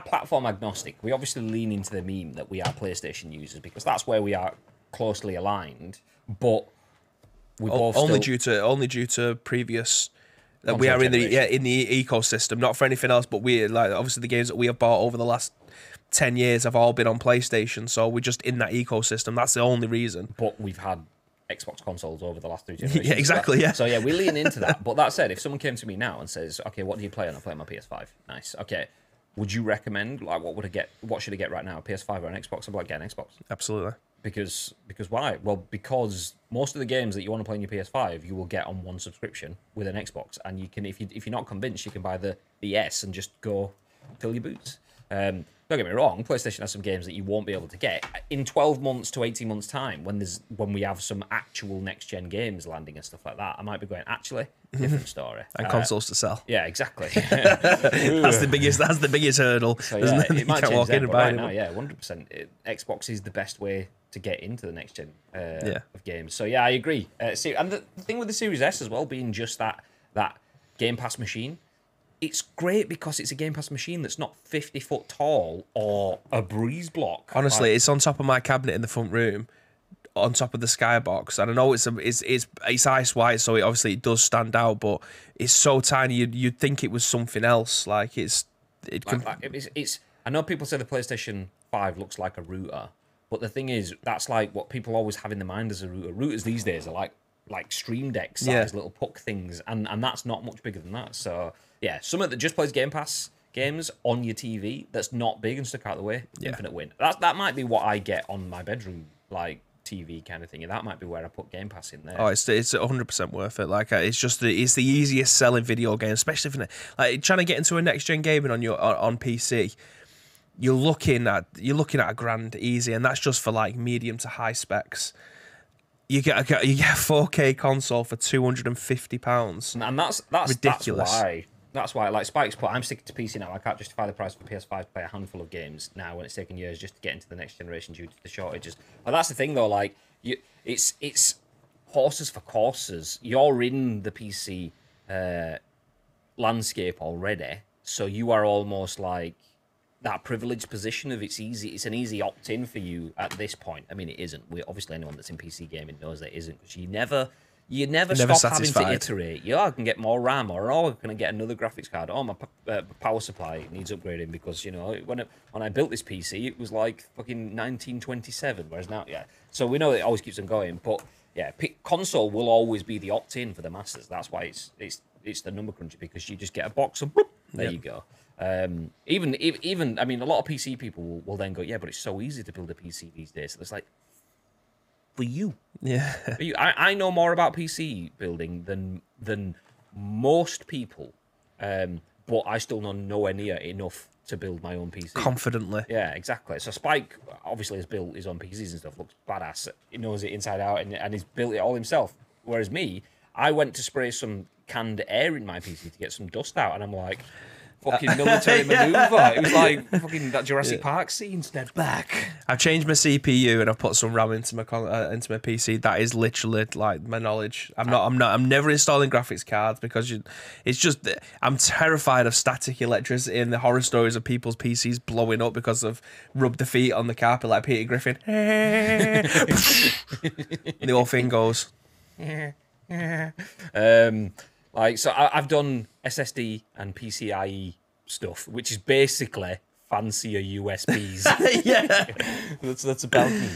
platform agnostic. We obviously lean into the meme that we are PlayStation users because that's where we are closely aligned. But we both only due to previous that we are in the ecosystem, not for anything else. But we like obviously the games that we have bought over the last 10 years have all been on PlayStation, so we're just in that ecosystem. That's the only reason. But we've had Xbox consoles over the last 3 generations. Yeah, exactly. Yeah. So yeah, we lean into that. But that said, if someone came to me now and says, "Okay, what do you play?" and I play on my PS5. Nice. Okay. Would you recommend like what should I get right now? A PS5 or an Xbox? I'm like, get an Xbox. Absolutely. Because why? Well, because most of the games that you want to play on your PS5, you will get on one subscription with an Xbox, and you can if you're not convinced, you can buy the S and just go fill your boots. Don't get me wrong, PlayStation has some games that you won't be able to get in 12 months to 18 months time when we have some actual next gen games landing and stuff like that. I might be going actually different story and consoles to sell. Yeah, exactly. That's the biggest hurdle. So yeah, it might change then, but right now, yeah, 100%. Xbox is the best way to get into the next gen of games. So yeah, I agree. And the thing with the Series S as well being just that Game Pass machine. It's great because it's a Game Pass machine that's not 50 foot tall or a breeze block. Honestly, it's on top of my cabinet in the front room, on top of the Skybox. And I know it's ice white, so it does stand out, but it's so tiny you'd think it was something else. Like it's. I know people say the PlayStation 5 looks like a router, but the thing is, that's like what people always have in their mind as a router. Routers these days are like Stream Deck size little puck things, and that's not much bigger than that. So yeah, something that just plays Game Pass games on your TV that's not big and stuck out the way, infinite win. That might be what I get on my bedroom like TV kind of thing, and that might be where I put Game Pass in there. Oh, it's 100% worth it. Like it's the easiest selling video game, especially for like trying to get into a next gen gaming on PC. You're looking at $1,000 easy, and that's just for like medium to high specs. You get a 4K console for £250, and that's ridiculous. That's why, like Spike's put, I'm sticking to PC now. I can't justify the price for PS5 to play a handful of games now when it's taken years just to get into the next generation due to the shortages. But that's the thing though, like it's horses for courses. You're in the PC landscape already, So you are almost like that privileged position of it's an easy opt-in for you at this point. I mean, it isn't. Obviously anyone that's in PC gaming knows that it isn't, because you never stop having to iterate. Yeah, I can get more RAM, or I can get another graphics card. Oh, my power supply needs upgrading because, you know, when I built this PC, it was like fucking 1927, whereas now, yeah. So we know it always keeps on going, but yeah, console will always be the opt-in for the masses. That's why it's the number cruncher, because you just get a box and whoop, there you go. Even I mean, a lot of PC people will then go, yeah, but it's so easy to build a PC these days. So it's like, for you, yeah. For you. I know more about PC building than most people, but I still know nowhere near enough to build my own PC confidently. Yeah, exactly. So Spike obviously has built his own PCs and stuff. Looks badass. He knows it inside out, and he's built it all himself. Whereas me, I went to spray some canned air in my PC to get some dust out, and I'm like, fucking military maneuver. It was like fucking that Jurassic Park scene. Step back. I've changed my CPU and I've put some RAM into my PC. That is literally like my knowledge. I'm never installing graphics cards because it's just, I'm terrified of static electricity and the horror stories of people's PCs blowing up because of rubbed their feet on the carpet like Peter Griffin. And the whole thing goes. Like, so I've done SSD and PCIe stuff, which is basically fancier USBs. Yeah, that's about me.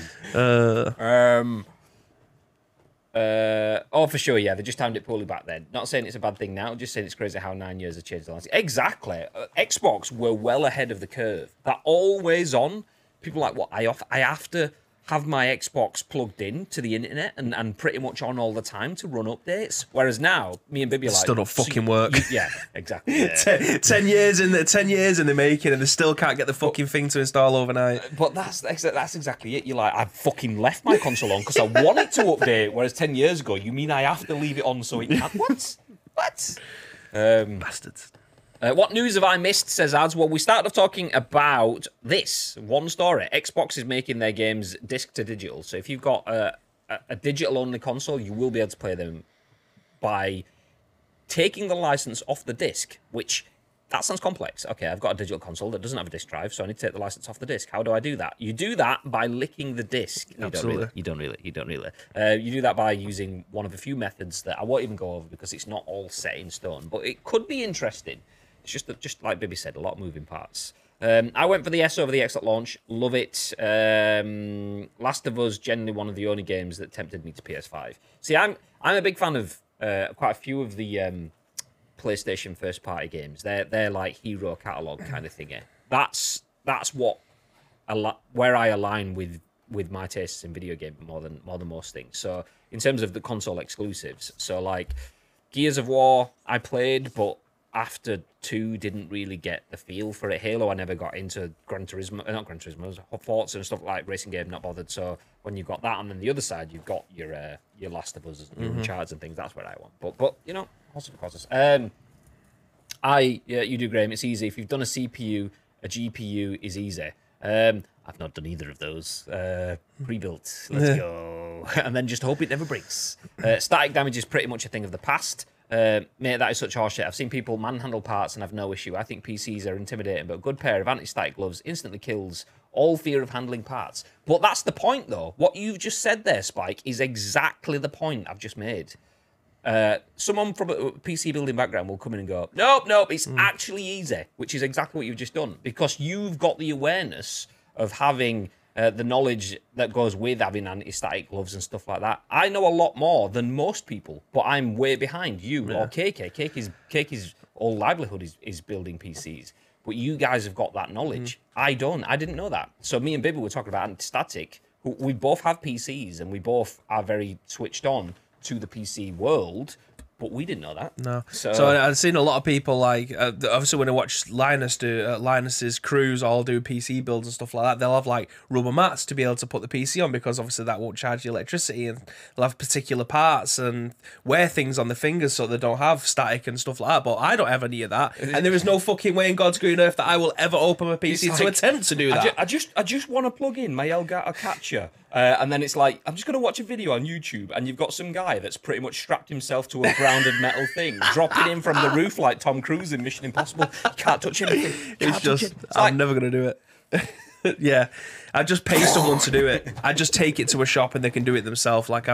Oh, for sure, yeah. They just timed it poorly back then. Not saying it's a bad thing now, just saying it's crazy how 9 years have changed the landscape. Exactly. Xbox were well ahead of the curve. That always on. People are like, what? I have to have my Xbox plugged in to the internet and pretty much on all the time to run updates. Whereas now, me and Bibby are like, still don't fucking work. Yeah, exactly. Yeah. 10 years in the making, and they still can't get the fucking thing to install overnight. But that's exactly it. You're like, I fucking left my console on because I want it to update. Whereas 10 years ago, you mean I have to leave it on so it can't? What? Bastards. What news have I missed, says Ads? Well, we started off talking about this one story. Xbox is making their games disc to digital. So if you've got a digital-only console, you will be able to play them by taking the license off the disc, which, that sounds complex. Okay, I've got a digital console that doesn't have a disc drive, so I need to take the license off the disc. How do I do that? You do that by licking the disc. Absolutely. You don't really. You do that by using one of a few methods that I won't even go over because it's not all set in stone, but it could be interesting. It's just like Bibby said, a lot of moving parts. I went for the S over the X at launch. Love it. Last of Us, generally one of the only games that tempted me to PS5. See, I'm a big fan of quite a few of the PlayStation first-party games. They're like hero catalog kind of thingy. That's what where I align with my tastes in video game more than most things. So in terms of the console exclusives, so like Gears of War, I played, but after 2 didn't really get the feel for it. Halo, I never got into not Gran Turismo, Forza and stuff like racing game, not bothered. So when you've got that, and then the other side, you've got your Last of Us, your Uncharted and things. That's what I want. But you know, horses. You do, Graham. It's easy. If you've done a CPU, a GPU is easy. I've not done either of those. Pre-built. Let's go. And then just hope it never breaks. Static damage is pretty much a thing of the past. Mate, that is such horseshit. I've seen people manhandle parts and have no issue. I think PCs are intimidating, but a good pair of anti-static gloves instantly kills all fear of handling parts. But that's the point, though. What you've just said there, Spike, is exactly the point I've just made. Someone from a PC building background will come in and go, nope, it's actually easy, which is exactly what you've just done, because you've got the awareness of having the knowledge that goes with having anti-static gloves and stuff like that. I know a lot more than most people, but I'm way behind you or KK. KK's whole livelihood is building PCs, but you guys have got that knowledge. I don't. I didn't know that. So me and Bibby were talking about anti-static. We both have PCs and we both are very switched on to the PC world, but we didn't know that. No. So I've seen a lot of people like obviously when I watch Linus's crews all do PC builds and stuff like that, they'll have like rubber mats to be able to put the PC on, because obviously that won't charge the electricity, and they'll have particular parts and wear things on the fingers so they don't have static and stuff like that. But I don't have any of that, and there is no fucking way in God's green earth that I will ever open my PC to attempt to do that. I just want to plug in my Elgato Catcher. And then it's like, I'm just going to watch a video on YouTube, and you've got some guy that's pretty much strapped himself to a grounded metal thing, dropping in from the roof like Tom Cruise in Mission Impossible. You can't touch anything. It's just, I'm never going to do it. Yeah. I just pay someone to do it. I just take it to a shop and they can do it themselves. Like,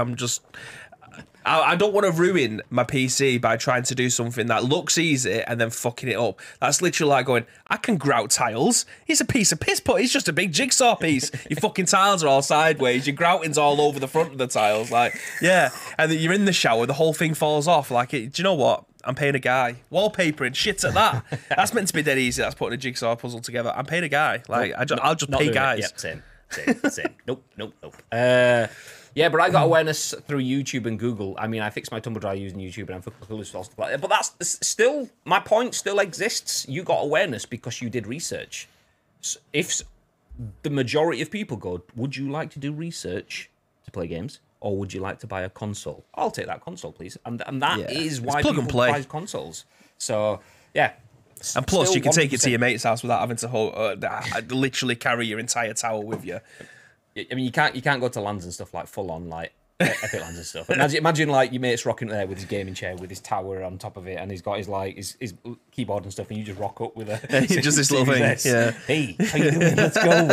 I don't want to ruin my PC by trying to do something that looks easy and then fucking it up. That's literally like going, I can grout tiles. He's a piece of piss, but he's just a big jigsaw piece. Your fucking tiles are all sideways. Your grouting's all over the front of the tiles. Like, yeah. And then you're in the shower, the whole thing falls off. Like, do you know what? I'm paying a guy. Wallpapering, shit at that. That's meant to be dead easy. That's putting a jigsaw puzzle together. I'm paying a guy. Like, I'll just pay guys. Yep, same. Nope. Yeah, but I got awareness through YouTube and Google. I mean, I fixed my Tumblr drive using YouTube and I'm fucking stuff like that. But that's still, my point still exists. You got awareness because you did research. If the majority of people go, would you like to do research to play games? Or would you like to buy a console? I'll take that console, please. And that is why people buy consoles. So, yeah. And plus, you can take it to your mate's house without having to literally carry your entire tower with you. I mean, you can't go to LANs and stuff like full on like Epic LANs and stuff. Imagine like your mate's rocking there with his gaming chair with his tower on top of it, and he's got his keyboard and stuff, and you just rock up with a just this little thing. Yeah. Hey, how you doing? Let's go,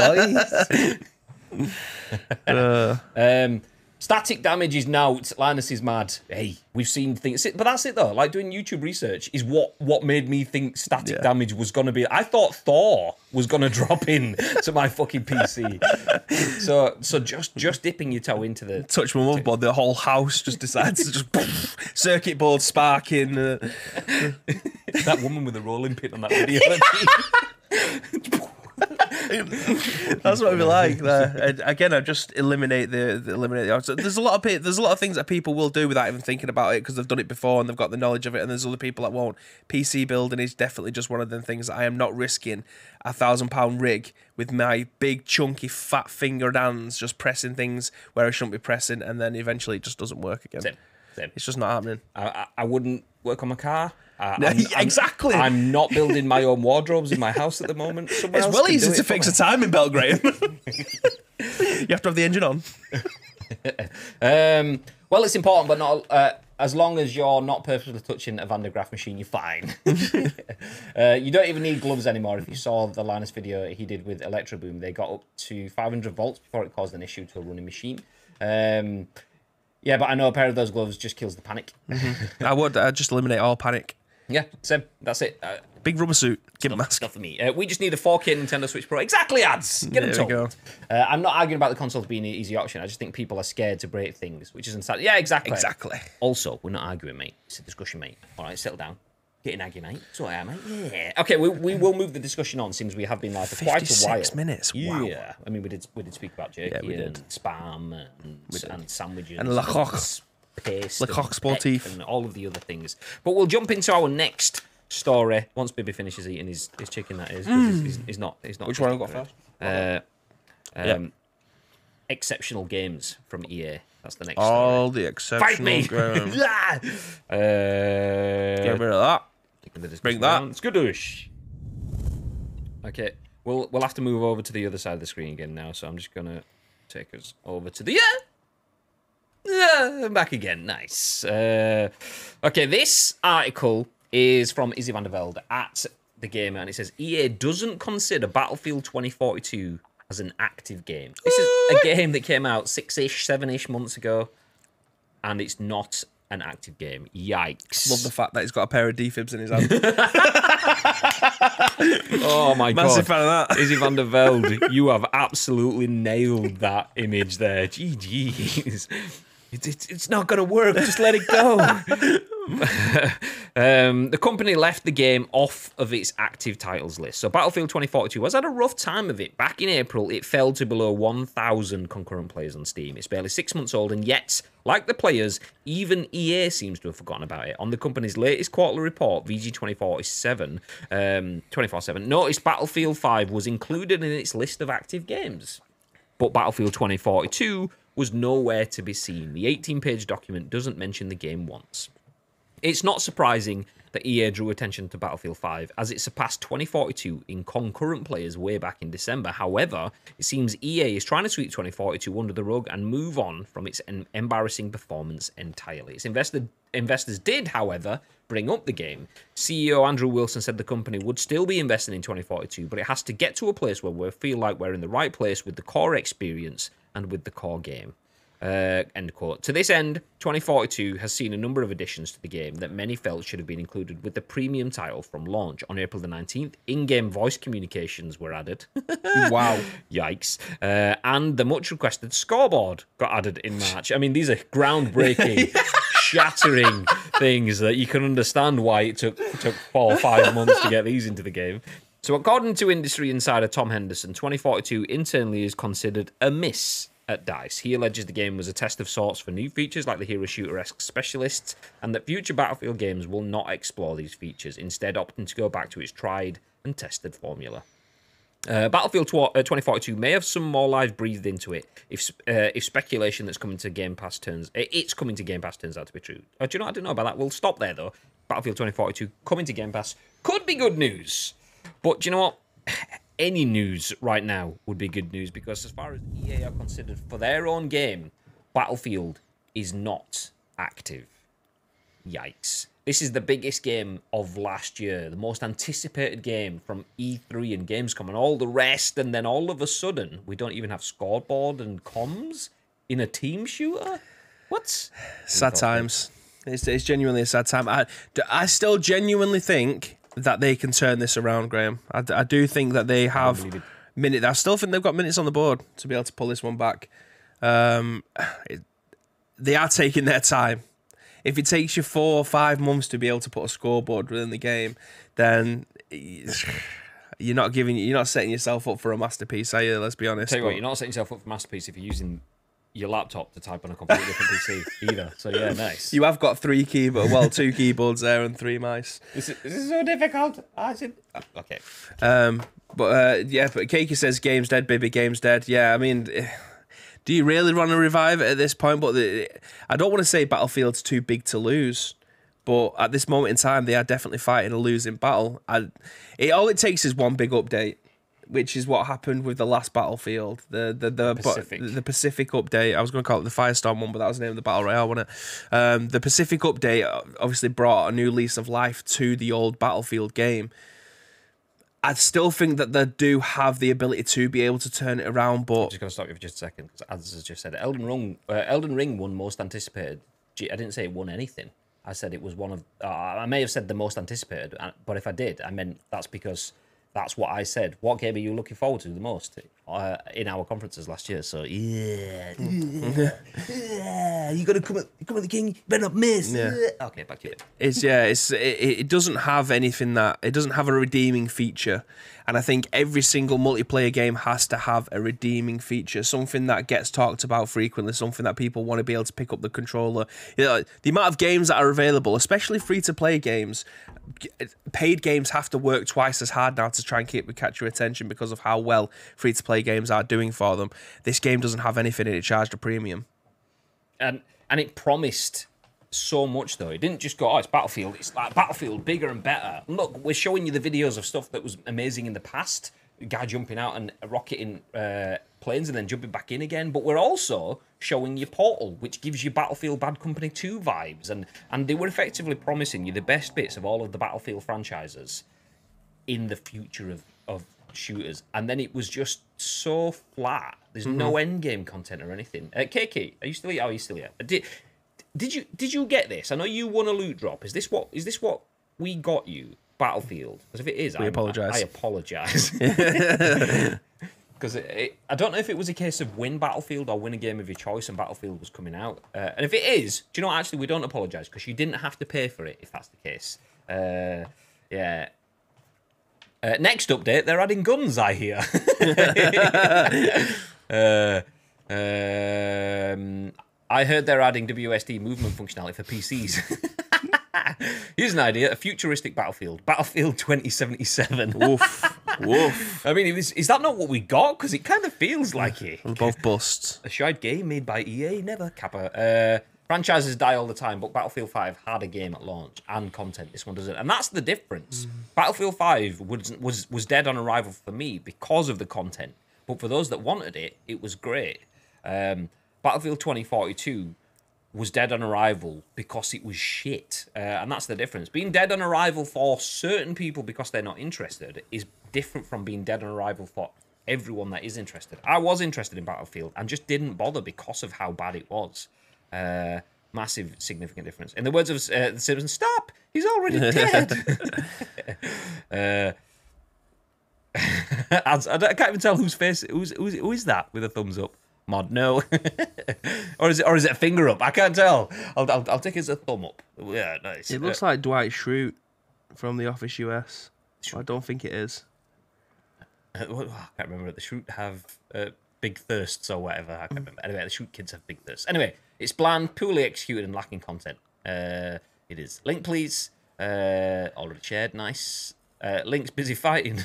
boys. Static damage is now. Linus is mad. Hey, we've seen things, but that's it though. Like doing YouTube research is what made me think static damage was gonna be. I thought Thor was gonna drop in to my fucking PC. So just dipping your toe into the touch my motherboard, the whole house just decides to just circuit board sparking. That woman with the rolling pin on that video. That's what it'd be like. Again, I just eliminate the option. There's a lot of things that people will do without even thinking about it because they've done it before and they've got the knowledge of it. And there's other people that won't. PC building is definitely just one of them things that I am not risking a £1,000 rig with my big chunky fat fingered hands just pressing things where I shouldn't be pressing, and then eventually it just doesn't work again. Same. It's just not happening. I wouldn't work on my car. Exactly. I'm not building my own wardrobes in my house at the moment. It's well easy to fix a timing belt, Graham. You have to have the engine on. Well, it's important, but not as long as you're not purposely touching a Van de Graaff machine, you're fine. You don't even need gloves anymore. If you saw the Linus video he did with Electro Boom, they got up to 500 volts before it caused an issue to a running machine. Yeah, but I know a pair of those gloves just kills the panic. I'd just eliminate all panic. Yeah, same. That's it. Big rubber suit. Give it mask. Stuff for me. We just need a 4K Nintendo Switch Pro. Exactly, ads. Get them told. Go. I'm not arguing about the consoles being an easy option. I just think people are scared to break things, which isn't sad. Yeah, exactly. Exactly. Also, we're not arguing, mate. It's a discussion, mate. All right, settle down. Get an aggy, mate. That's what I am, mate. Yeah. Okay, we will move the discussion on since we have been live for quite a while. 56 minutes. Wow. Yeah. I mean, we did speak about jerky and spam and sandwiches and la coque. Paste Le coq sportif and all of the other things. But we'll jump into our next story once Bibby finishes eating his chicken. That is, he's not. Which one I got first? Exceptional games from EA. That's the next. All story. The exceptional games. Get rid of that. Bring that. It's good. Okay, we'll have to move over to the other side of the screen again now. So I'm just gonna take us over to the back again. Nice. Okay, this article is from ISSY van der Velde at The Gamer, and it says EA doesn't consider Battlefield 2042 as an active game. This is a game that came out 6-ish, 7-ish months ago, and it's not an active game. Yikes. Love the fact that he's got a pair of D-fibs in his hand. Oh my god. Massive fan of that. ISSY van der Velde, you have absolutely nailed that image there. GG's. It's not going to work. Just let it go. The company left the game off of its active titles list. So Battlefield 2042 has had a rough time of it. Back in April, it fell to below 1,000 concurrent players on Steam. It's barely 6 months old, and yet, like the players, even EA seems to have forgotten about it. On the company's latest quarterly report, VG 24/7 noticed Battlefield 5 was included in its list of active games. But Battlefield 2042 was nowhere to be seen. The 18-page document doesn't mention the game once. It's not surprising that EA drew attention to Battlefield 5 as it surpassed 2042 in concurrent players way back in December. However, it seems EA is trying to sweep 2042 under the rug and move on from its embarrassing performance entirely. Its investors did, however, bring up the game. CEO Andrew Wilson said the company would still be investing in 2042, but it has to get to a place where we feel like we're in the right place with the core experience and with the core game. End quote. To this end, 2042 has seen a number of additions to the game that many felt should have been included with the premium title from launch. On April the 19th, in-game voice communications were added. Wow. Yikes. And the much-requested scoreboard got added in March. I mean, these are groundbreaking, shattering things that you can understand why it took 4 or 5 months to get these into the game. So according to industry insider Tom Henderson, 2042 internally is considered a miss at DICE. He alleges the game was a test of sorts for new features like the hero shooter-esque specialists, and that future Battlefield games will not explore these features, instead opting to go back to its tried and tested formula. Battlefield 2042 may have some more life breathed into it if speculation that's coming to Game Pass turns out to be true. Do you know? I don't know about that. We'll stop there though. Battlefield 2042 coming to Game Pass could be good news, but do you know what? Any news right now would be good news, because as far as EA are considered for their own game, Battlefield is not active. Yikes. This is the biggest game of last year, the most anticipated game from E3 and Gamescom and all the rest, and then all of a sudden, we don't even have scoreboard and comms in a team shooter? What? Sad times. It's genuinely a sad time. I still genuinely think that they can turn this around, Graham. I do think that they have minutes. I still think they've got minutes on the board to be able to pull this one back. They are taking their time. If it takes you 4 or 5 months to be able to put a scoreboard within the game, then you're not setting yourself up for a masterpiece, are you? Let's be honest. Tell you what, you're not setting yourself up for a masterpice if you're using your laptop to type on a completely different PC either. So yeah, nice. You have got 2 keyboards there and 3 mice. This is so difficult. Okay. But Geeky says game's dead, baby, game's dead. Yeah, I mean, do you really want to revive it at this point? But I don't want to say Battlefield's too big to lose, but at this moment in time, they are definitely fighting a losing battle. All it takes is one big update, which is what happened with the last Battlefield, the Pacific update. I was going to call it the Firestorm one, but that was the name of the Battle Royale, wasn't it? The Pacific update obviously brought a new lease of life to the old Battlefield game. I still think that they do have the ability to be able to turn it around, but... I'm just going to stop you for just a second, because as has just said, Elden Ring won most anticipated. I didn't say it won anything. I said it was one of... I may have said the most anticipated, but if I did, I meant that's because... That's what I said. What game are you looking forward to the most in our conferences last year? So yeah, you got to come at the king. You better not miss. Yeah. Okay, back to you. It doesn't have anything that it doesn't have a redeeming feature, and I think every single multiplayer game has to have a redeeming feature, something that gets talked about frequently, something that people want to be able to pick up the controller. The amount of games that are available, especially free-to-play games. Paid games have to work twice as hard now to try and catch your attention because of how well free-to-play games are doing for them. This game doesn't have anything, and it charged a premium. And it promised so much, though. It didn't just go, oh, it's Battlefield. It's like Battlefield, bigger and better. Look, we're showing you the videos of stuff that was amazing in the past. The guy jumping out and rocketing planes and then jumping back in again. But we're also showing you Portal, which gives you Battlefield Bad Company 2 vibes. And they were effectively promising you the best bits of all of the Battlefield franchises in the future of shooters. And then it was just so flat. There's no end game content or anything. KK, are you still here? Oh, you're still here. Did you get this? I know you won a loot drop. Is this what we got you? Battlefield, because if it is, I apologise. Because I don't know if it was a case of win Battlefield or win a game of your choice and Battlefield was coming out. And if it is, do you know what, actually, we don't apologise, because you didn't have to pay for it, if that's the case. Yeah. Next update, they're adding guns, I hear. I heard they're adding WSD movement functionality for PCs. Here's an idea: a futuristic Battlefield 2077. Woof, woof. I mean, is that not what we got? Because it kind of feels like it. We're both busts. A shite game made by EA, never Kappa. Franchises die all the time, but Battlefield 5 had a game at launch and content. This one doesn't, and that's the difference. Battlefield 5 was dead on arrival for me because of the content, but for those that wanted it, it was great. Battlefield 2042 was dead on arrival because it was shit, and that's the difference. Being dead on arrival for certain people because they're not interested is different from being dead on arrival for everyone that is interested. I was interested in Battlefield and just didn't bother because of how bad it was. Massive, significant difference. In the words of the Simpsons, stop! He's already dead! I can't even tell whose face. Who is that with a thumbs up? Mod, no. or is it a finger up? I can't tell. I'll take it as a thumb up. Yeah, nice. It looks like Dwight Schrute from The Office US. I don't think it is. I can't remember. The Schrute have big thirsts or whatever. I can't remember. Anyway, the Schrute kids have big thirsts. Anyway, it's bland, poorly executed, and lacking content. It is. Link, please. Already shared. Nice. Link's busy fighting.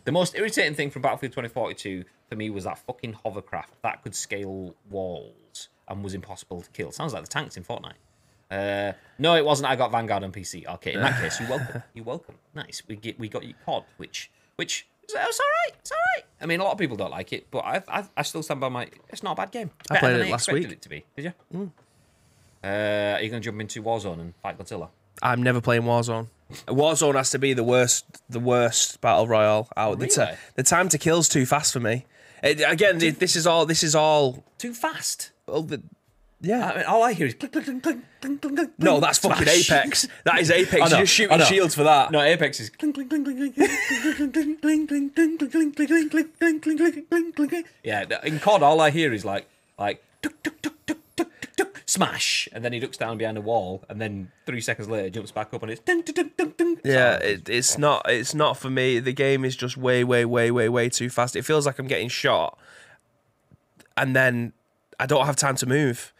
The most irritating thing from Battlefield 2042 for me was that fucking hovercraft that could scale walls and was impossible to kill. Sounds like the tanks in Fortnite. No, it wasn't. I got Vanguard on PC. Okay, in that case, you're welcome. You're welcome. Nice. We got you COD, which it's all right. It's all right. I mean, a lot of people don't like it, but I still stand by my. It's not a bad game. It's I played it last week. It to be. Did you? Are you gonna jump into Warzone and fight Godzilla? I'm never playing Warzone. Warzone has to be the worst battle royale out. Really? The time to kill's too fast for me. This is all Too fast. Well, yeah. I mean, all I hear is click, click, click, click, click, click, click. No, that's fucking Apex. That is Apex. You're just shooting shields for that. No, Apex is clink, clink, clink, clink, clink, clink, clink, clink, clink, clink, clink, clink, clink, clink, clink, clink, clink, clink, clink. Yeah, in COD, all I hear is like tuk, tuk, tuk, tuk, tuk, tuk, tuk, smash, and then he ducks down behind a wall, and then 3 seconds later jumps back up and it's dun, dun, dun, dun, dun. Yeah, it's not for me. The game is just way too fast. It feels like I'm getting shot, and then I don't have time to move.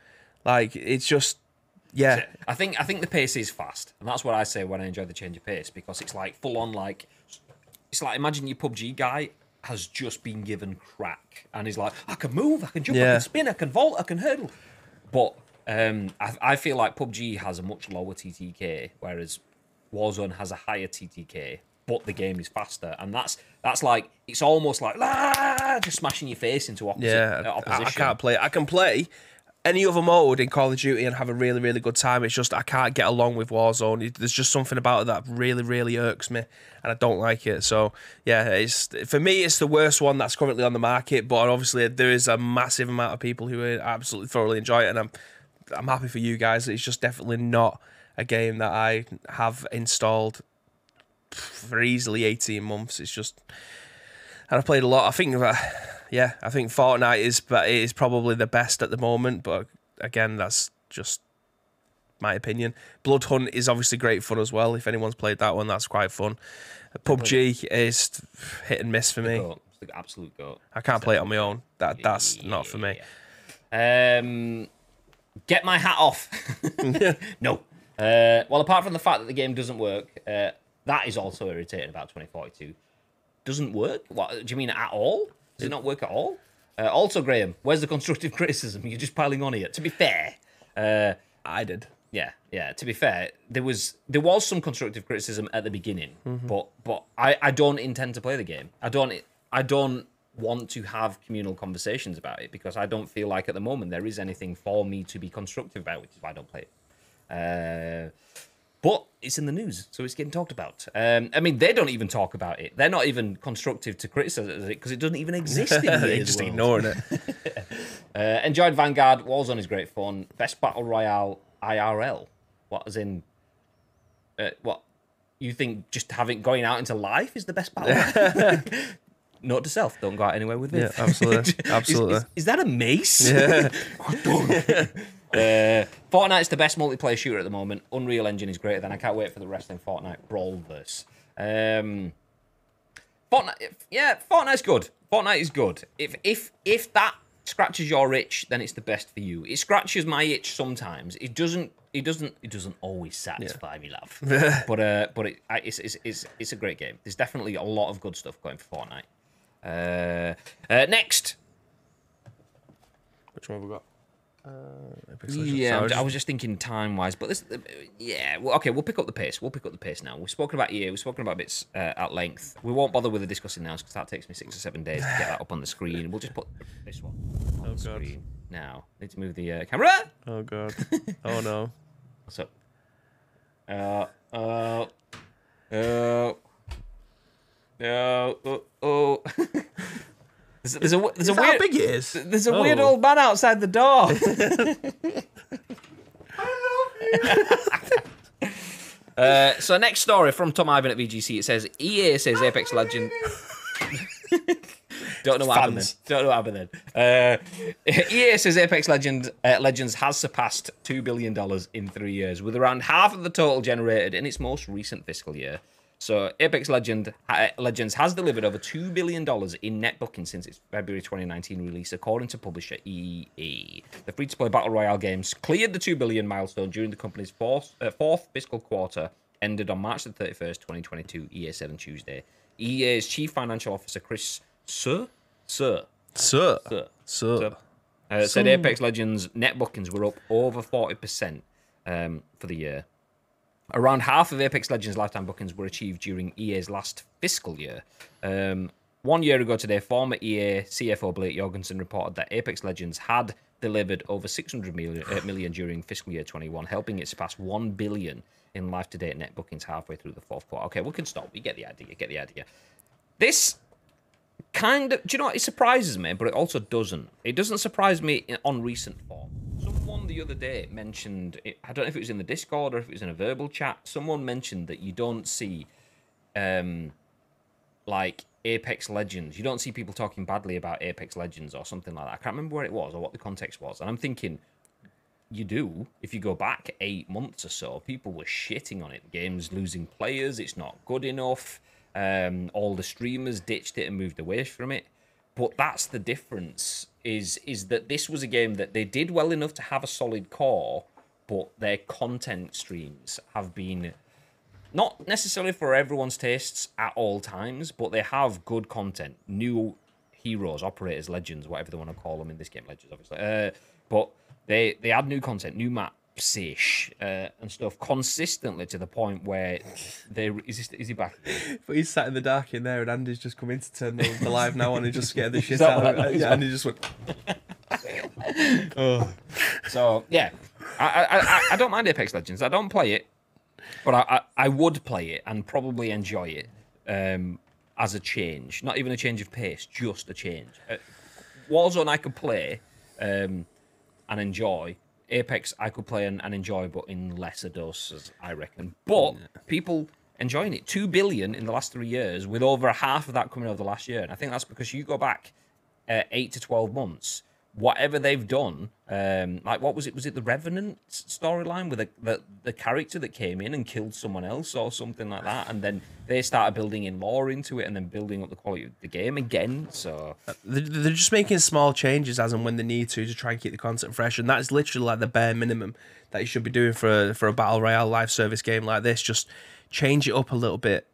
Like, it's just, yeah. I think the pace is fast, and that's what I say when I enjoy the change of pace, because it's like full on, like, it's like, imagine your PUBG guy has just been given crack, and he's like, I can move, I can jump, I can spin, I can vault, I can hurdle. But I feel like PUBG has a much lower TTK, whereas Warzone has a higher TTK, but the game is faster, and that's like, it's almost like just smashing your face into opposition. I can't play. I can play any other mode in Call of Duty and have a really good time. It's just I can't get along with Warzone. There's just something about it that really irks me, and I don't like it. So yeah, for me it's the worst one that's currently on the market. But obviously there is a massive amount of people who absolutely thoroughly enjoy it, and I'm happy for you guys. It's just definitely not a game that I have installed for easily 18 months. It's just, and I've played a lot. I think I think Fortnite is probably the best at the moment, but again, that's just my opinion. Blood Hunt is obviously great fun as well. If anyone's played that one, that's quite fun. PUBG is hit and miss for me. It's the absolute goat. I can't play it on my own. That's not for me. Get my hat off. No. Well, apart from the fact that the game doesn't work, that is also irritating about 2042. Doesn't work? What do you mean at all? Does it not work at all? Also, Graham, where's the constructive criticism? You're just piling on here. To be fair, I did. Yeah. To be fair, there was some constructive criticism at the beginning, but I don't intend to play the game. I don't want to have communal conversations about it, because I don't feel like at the moment there is anything for me to be constructive about, which is why I don't play it. But it's in the news, so it's getting talked about. I mean, they don't even talk about it. They're not even constructive to criticize it because it doesn't even exist in the They're just ignoring it. Enjoyed Vanguard. Warzone is great fun. Best Battle Royale IRL. What, as in... what? You think just going out into life is the best battle royale? Note to self, don't go out anywhere with it. Yeah, absolutely. Is that a mace? Yeah. Fortnite's the best multiplayer shooter at the moment. Unreal Engine is greater than. I can't wait for the wrestling Fortnite Brawlverse. Fortnite's good. Fortnite is good. If that scratches your itch, then it's the best for you. It scratches my itch sometimes. It doesn't always satisfy me, love. But it's a great game. There's definitely a lot of good stuff going for Fortnite. Next. Which one have we got? Yeah, I was just thinking time-wise, but this, yeah, well, okay, we'll pick up the pace. We'll pick up the pace now. We've spoken about EA, we've spoken about bits at length. We won't bother with the discussing now because that takes me 6 or 7 days to get that up on the screen. We'll just put this one on the screen now. Need to move the camera. Oh god. Oh no. What's up? There's a weird, how big it is? There's a weird old man outside the door. So next story from Tom Ivan at VGC. It says EA says Apex Legends. Don't know what happened then. Don't know what happened then. EA says Apex Legends has surpassed $2 billion in 3 years, with around half of the total generated in its most recent fiscal year. So Apex Legends has delivered over $2 billion in net bookings since its February 2019 release, according to publisher EA. The free-to-play Battle Royale games cleared the $2 billion milestone during the company's fourth fiscal quarter, ended on March the 31st, 2022, EA said on Tuesday. EA's Chief Financial Officer, Chris said Apex Legends net bookings were up over 40% for the year. Around half of Apex Legends lifetime bookings were achieved during EA's last fiscal year. 1 year ago today, former EA CFO Blake Jorgensen reported that Apex Legends had delivered over 600 million during fiscal year 21, helping it surpass 1 billion in life-to-date net bookings halfway through the fourth quarter. Okay, we can stop. We get the idea. This kind of... Do you know what? It surprises me, but it also doesn't. It doesn't surprise me on recent form. Someone the other day mentioned, I don't know if it was in the Discord or if it was in a verbal chat, someone mentioned that you don't see, like, Apex Legends. You don't see people talking badly about Apex Legends or something like that. I can't remember where it was or what the context was. And I'm thinking, you do. If you go back 8 months or so, people were shitting on it. The game's losing players. It's not good enough. All the streamers ditched it and moved away from it. But that's the difference, is that this was a game that they did well enough to have a solid core, but their content streams have been not necessarily for everyone's tastes at all times, but they have good content. New heroes, operators, legends, whatever they want to call them in this game, legends, obviously. But they add new content, new maps-ish, and stuff consistently to the point where is he back? But he's sat in the dark in there, and Andy's just come in to turn the live now on and just scared the shit out of it. Yeah, Andy just went. Oh. So yeah, I don't mind Apex Legends. I don't play it, but I would play it and probably enjoy it as a change. Not even a change of pace, just a change. Warzone I could play and enjoy. Apex I could play and enjoy, but in lesser doses, I reckon. But people enjoying it. 2 billion in the last 3 years, with over half of that coming over the last year. And I think that's because you go back 8 to 12 months, whatever they've done, like what was it? Was it the Revenant storyline with the character that came in and killed someone else or something like that? And then they started building in lore into it and then building up the quality of the game again. So they're just making small changes as and when they need to try and keep the content fresh. And that's literally like the bare minimum that you should be doing for a Battle Royale live service game like this. Just change it up a little bit.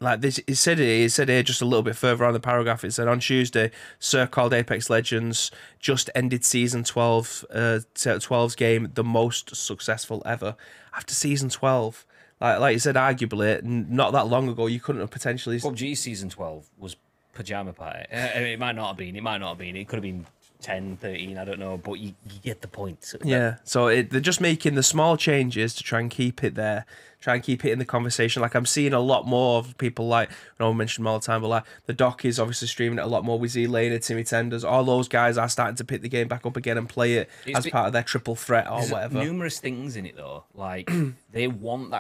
Like this, it said here just a little bit further on the paragraph. It said on Tuesday, Sir called Apex Legends just ended season 12's game the most successful ever. After season 12, like you said, arguably not that long ago, you couldn't have potentially. PUBG season 12 was Pajama Party. It might not have been. It could have been 10, 13, I don't know, but you get the point. Yeah, so they're just making the small changes to try and keep it there, try and keep it in the conversation. Like, I'm seeing a lot more of people like, I mention them all the time, but like, the Doc is obviously streaming it a lot more with Z-Lane, Timmy Tenders, all those guys are starting to pick the game back up again and play it as part of their triple threat or whatever. Numerous things in it, though. Like, they want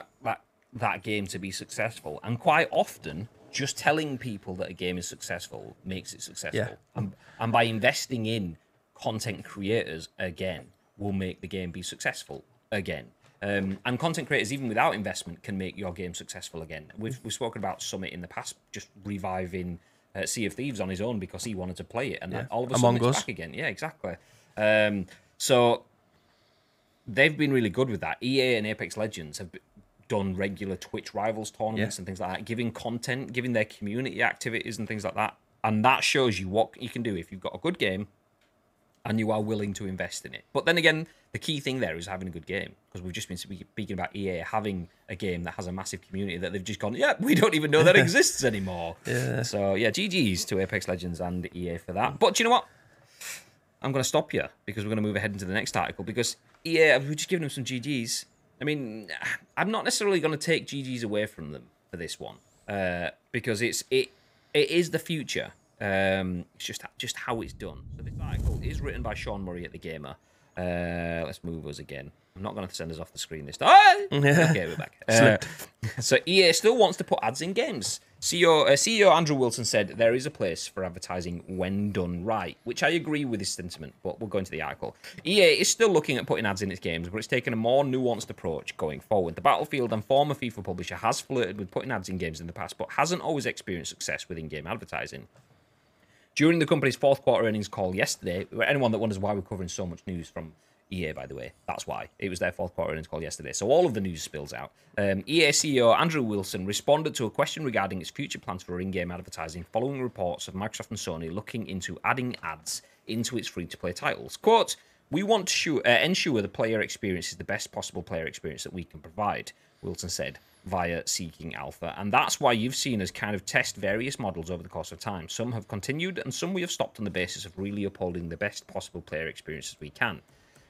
that game to be successful, and quite often, just telling people that a game is successful makes it successful. Yeah. And by investing in content creators again will make the game be successful again. And content creators, even without investment, can make your game successful again. We've spoken about Summit in the past, just reviving Sea of Thieves on his own because he wanted to play it, and then all of a sudden it's back again. Yeah, exactly. So they've been really good with that. EA and Apex Legends have done regular Twitch Rivals tournaments and things like that, giving content, giving their community activities and things like that. And that shows you what you can do if you've got a good game and you are willing to invest in it. But then again, the key thing there is having a good game, because we've just been speaking about EA having a game that has a massive community that they've just gone, yeah, we don't even know that exists anymore. Yeah. So yeah, GG's to Apex Legends and EA for that. But do you know what? I'm going to stop you, because we're going to move ahead into the next article, because EA, we've just given them some GG's. I mean, I'm not necessarily going to take GG's away from them for this one, because it is the future. It's just how it's done. So this article is written by Sean Murray at The Gamer. Let's move us again. I'm not going to send us off the screen this time. Okay, we're back. So EA still wants to put ads in games. CEO Andrew Wilson said there is a place for advertising when done right, which I agree with his sentiment, but we'll go into the article. EA is still looking at putting ads in its games, but it's taken a more nuanced approach going forward. The Battlefield and former FIFA publisher has flirted with putting ads in games in the past, but hasn't always experienced success with in-game advertising. During the company's fourth quarter earnings call yesterday, anyone that wonders why we're covering so much news from EA, by the way, that's why. It was their fourth quarter earnings call yesterday, so all of the news spills out. EA CEO Andrew Wilson responded to a question regarding its future plans for in-game advertising following reports of Microsoft and Sony looking into adding ads into its free-to-play titles. Quote, "We want to ensure the player experience is the best possible player experience that we can provide," Wilson said via Seeking Alpha, and that's why you've seen us kind of test various models over the course of time. Some have continued, and some we have stopped on the basis of really upholding the best possible player experience as we can.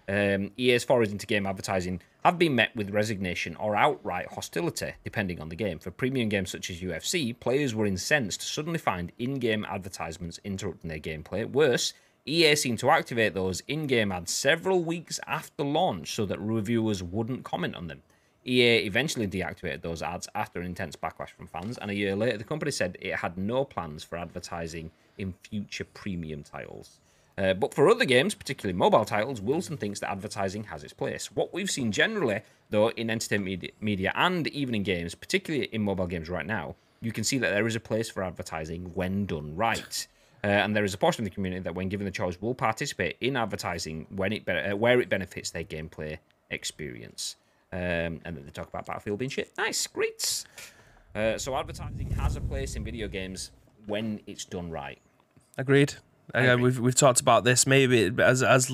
EA's forays into game advertising have been met with resignation or outright hostility, depending on the game. For premium games such as UFC, players were incensed to suddenly find in-game advertisements interrupting their gameplay. Worse, EA seemed to activate those in-game ads several weeks after launch so that reviewers wouldn't comment on them. EA eventually deactivated those ads after an intense backlash from fans, and a year later the company said it had no plans for advertising in future premium titles. But for other games, particularly mobile titles, Wilson thinks that advertising has its place. What we've seen generally, though, in entertainment media and even in games, particularly in mobile games right now, you can see that there is a place for advertising when done right. And there is a portion of the community that, when given the choice, will participate in advertising when where it benefits their gameplay experience. And then they talk about Battlefield being shit. Nice, great. So advertising has a place in video games when it's done right. Agreed. We've talked about this maybe as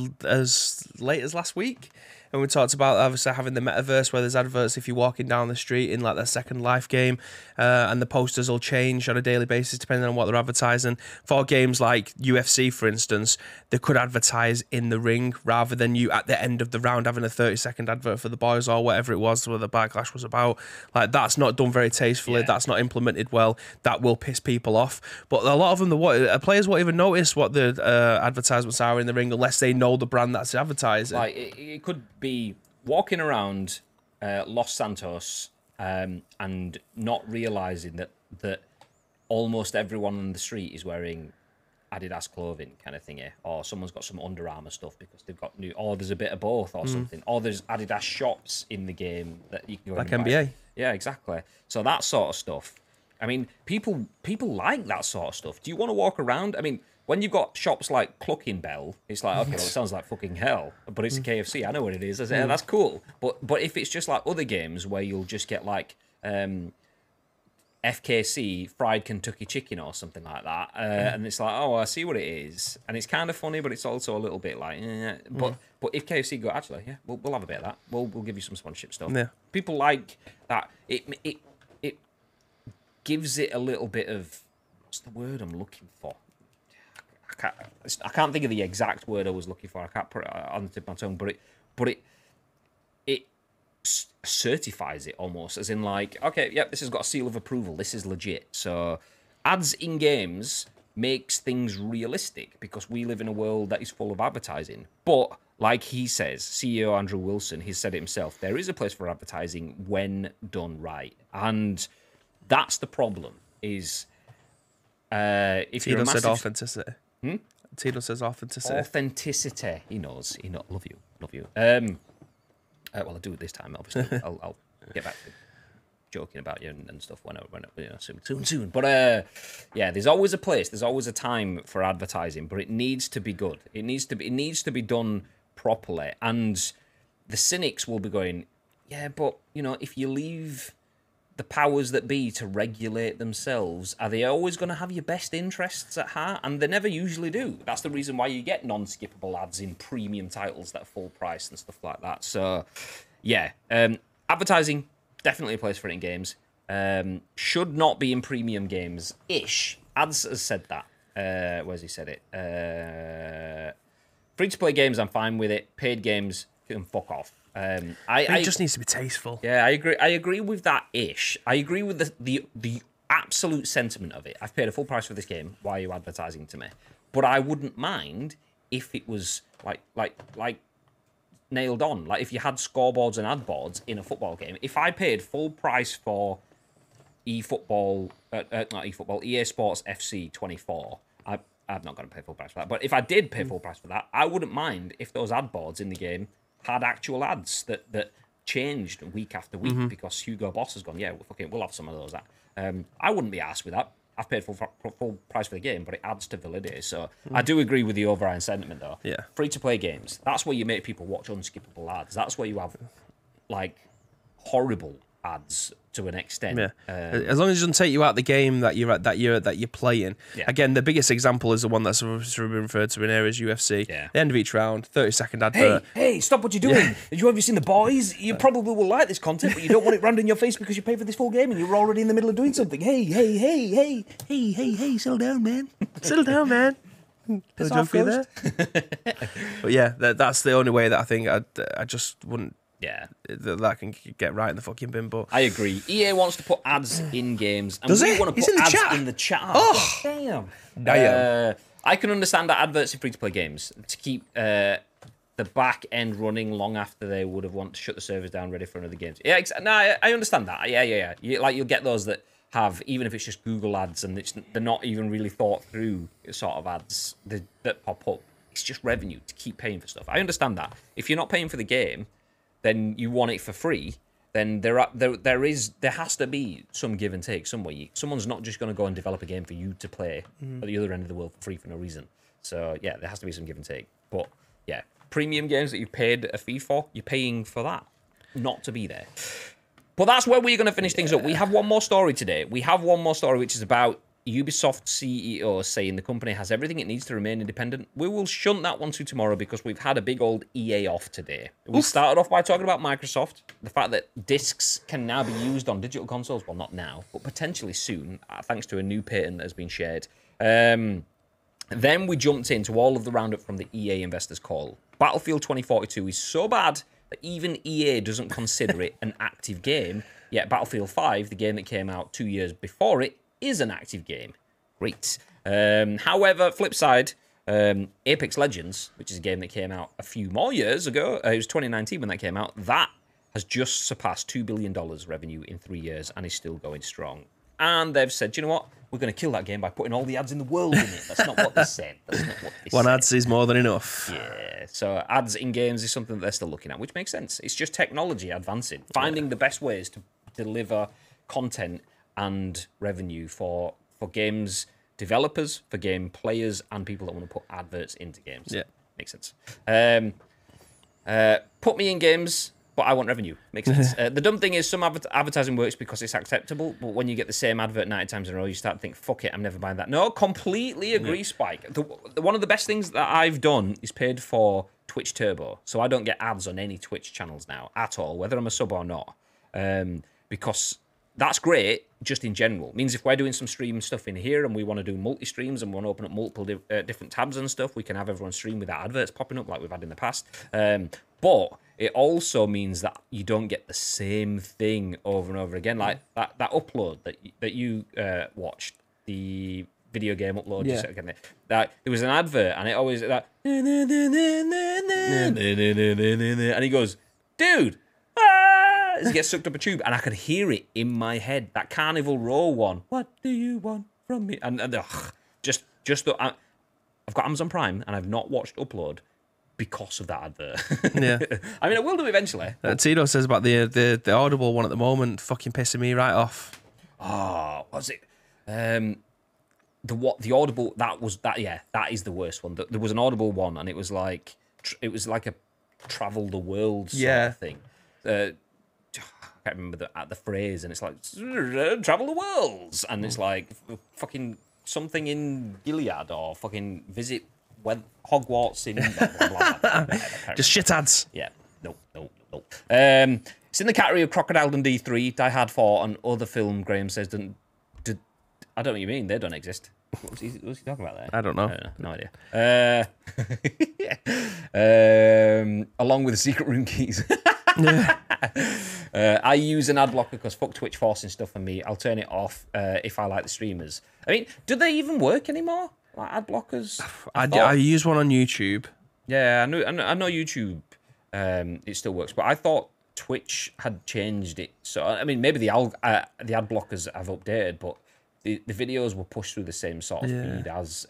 late as last week, and we talked about obviously having the metaverse where there's adverts if you're walking down the street in like their Second Life game, and the posters will change on a daily basis depending on what they're advertising. For games like UFC, for instance, they could advertise in the ring rather than you at the end of the round having a 30-second advert for the boys or whatever it was where the backlash was about. Like, that's not done very tastefully. Yeah. That's not implemented well. That will piss people off. But a lot of them, players won't even notice what the advertisements are in the ring unless they know the brand that's advertising. Like, it could be walking around Los Santos and not realising that almost everyone on the street is wearing Adidas clothing kind of thing, or someone's got some Under Armour stuff because they've got new, or there's a bit of both or something, or there's Adidas shops in the game that you can go like and NBA. Buy. Yeah, exactly. So that sort of stuff. I mean, people like that sort of stuff. Do you want to walk around? I mean, when you've got shops like Clucking Bell, it's like, okay, well, it sounds like fucking hell, but it's a KFC. I know what it is. I say, that's cool. But if it's just like other games where you'll just get like FKC fried Kentucky chicken or something like that, and it's like, oh, I see what it is, and it's kind of funny, but it's also a little bit like, but if KFC go, actually, yeah, we'll have a bit of that. We'll give you some sponsorship stuff. Yeah. People like that. It gives it a little bit of, what's the word I'm looking for? I can't think of the exact word I was looking for. I can't put it on the tip of my tongue, but it certifies it almost, as in like, okay, yep, this has got a seal of approval. This is legit. So ads in games makes things realistic because we live in a world that is full of advertising. But like he says, CEO Andrew Wilson, he said it himself, there is a place for advertising when done right. And that's the problem, is if you're a massive... said authenticity. Tino says authenticity. Authenticity. He knows. Love you. Well, I'll do it this time, obviously. I'll get back to joking about you and stuff when soon. But yeah, there's always a place, there's always a time for advertising, but it needs to be good. It needs to be done properly. And the cynics will be going, yeah, but if you leave the powers that be to regulate themselves, are they always going to have your best interests at heart? And they never usually do. That's the reason why you get non-skippable ads in premium titles that are full price and stuff like that. So, yeah, advertising, definitely a place for it in games. Should not be in premium games. Ads has said that. Where's he said it? Free-to-play games, I'm fine with it. Paid games can fuck off. It just needs to be tasteful. Yeah, I agree. I agree with that. I agree with the absolute sentiment of it. I've paid a full price for this game. Why are you advertising to me? But I wouldn't mind if it was like nailed on. Like if you had scoreboards and ad boards in a football game. If I paid full price for eFootball, not eFootball, EA Sports FC 24. I'm not going to pay full price for that. But if I did pay full price for that, I wouldn't mind if those ad boards in the game had actual ads that changed week after week because Hugo Boss has gone, yeah, we'll have some of those. I wouldn't be arsed with that. I've paid full price for the game, but it adds to validity. So I do agree with the overriding sentiment, though. Yeah. Free-to-play games, that's where you make people watch unskippable ads. That's where you have, like, horrible ads to an extent. Yeah. As long as it doesn't take you out the game that you're playing. Yeah. Again, the biggest example is the one that's been referred to in here is UFC. Yeah. The end of each round, 30-second advert. Hey, stop what you're doing. Have you seen The Boys? You probably will like this content, but you don't want it rammed in your face because you paid for this full game and you're already in the middle of doing something. Hey, settle down, man. Settle down, man. Piss No off, joke for you Ghost. there. But yeah, that's the only way that I think I just wouldn't. Yeah, that can get right in the fucking bin. But I agree. EA wants to put ads in games, and does we it? want to It's put in the ads chat. in the chat. Oh, damn. I can understand that adverts in free-to-play games to keep the back end running long after they would have wanted to shut the servers down, ready for another game. Yeah, I understand that. Yeah. You'll get those that have, even if it's just Google ads and they're not even really thought through sort of ads that pop up. It's just revenue to keep paying for stuff. I understand that. If you're not paying for the game, then you want it for free, then there has to be some give and take somewhere. Someone's not just going to go and develop a game for you to play at the other end of the world for free for no reason. So, yeah, there has to be some give and take. But, yeah, premium games that you've paid a fee for, you're paying for that, not to be there. But that's where we're going to finish things up. We have one more story today. We have one more story, which is about Ubisoft CEO saying the company has everything it needs to remain independent. We will shunt that one to tomorrow because we've had a big old EA off today. We started off by talking about Microsoft, the fact that discs can now be used on digital consoles. Well, not now, but potentially soon, thanks to a new patent that has been shared. Then we jumped into all of the roundup from the EA investors call. Battlefield 2042 is so bad that even EA doesn't consider it an active game, yet Battlefield 5, the game that came out 2 years before it, is an active game. Great. However, flip side, Apex Legends, which is a game that came out a few more years ago, it was 2019 when that came out, that has just surpassed $2 billion revenue in 3 years and is still going strong. And they've said, you know what? We're going to kill that game by putting all the ads in the world in it. That's not what they said. One ads is more than enough. Yeah, so ads in games is something that they're still looking at, which makes sense. It's just technology advancing, finding the best ways to deliver content and revenue for games developers, for game players, and people that want to put adverts into games. Yeah. Makes sense. Put me in games, but I want revenue. Makes sense. The dumb thing is some advertising works because it's acceptable, but when you get the same advert 90 times in a row, you start to think, fuck it, I'm never buying that. No, completely agree, Spike. One of the best things that I've done is paid for Twitch Turbo, so I don't get ads on any Twitch channels now at all, whether I'm a sub or not, because that's great just in general. It means if we're doing some stream stuff in here and we want to do multi-streams and we want to open up multiple different tabs and stuff, we can have everyone stream without adverts popping up like we've had in the past. But it also means that you don't get the same thing over and over again. Like that upload that you watched, the video game upload. Yeah. That there was an advert and it always and he goes, dude. As he gets sucked up a tube, and I could hear it in my head. That Carnival Row one. What do you want from me? And I've got Amazon Prime, and I've not watched Upload because of that advert. Yeah, I mean, I will do eventually. Tito says about the Audible one at the moment, fucking pissing me right off. Oh, what's it? The Audible that is the worst one. There was an Audible one, and it was like a travel the world sort of thing. can't remember the phrase, and it's like travel the worlds, and it's like fucking something in Gilead or fucking visit Hogwarts in blah, blah, blah. Just shit ads. Yeah, no. It's in the category of Crocodile Dundee 3, Die Hard 4, and other film. Graham says I don't know what you mean. They don't exist. What's he talking about there? I don't know. No idea. Along with the secret room keys. I use an ad blocker because fuck Twitch forcing stuff on me. I'll turn it off if I like the streamers. I mean, do they even work anymore? Like ad blockers? I use one on YouTube. Yeah, I know YouTube. It still works, but I thought Twitch had changed it. So I mean, maybe the ad blockers have updated, but the videos were pushed through the same sort of feed as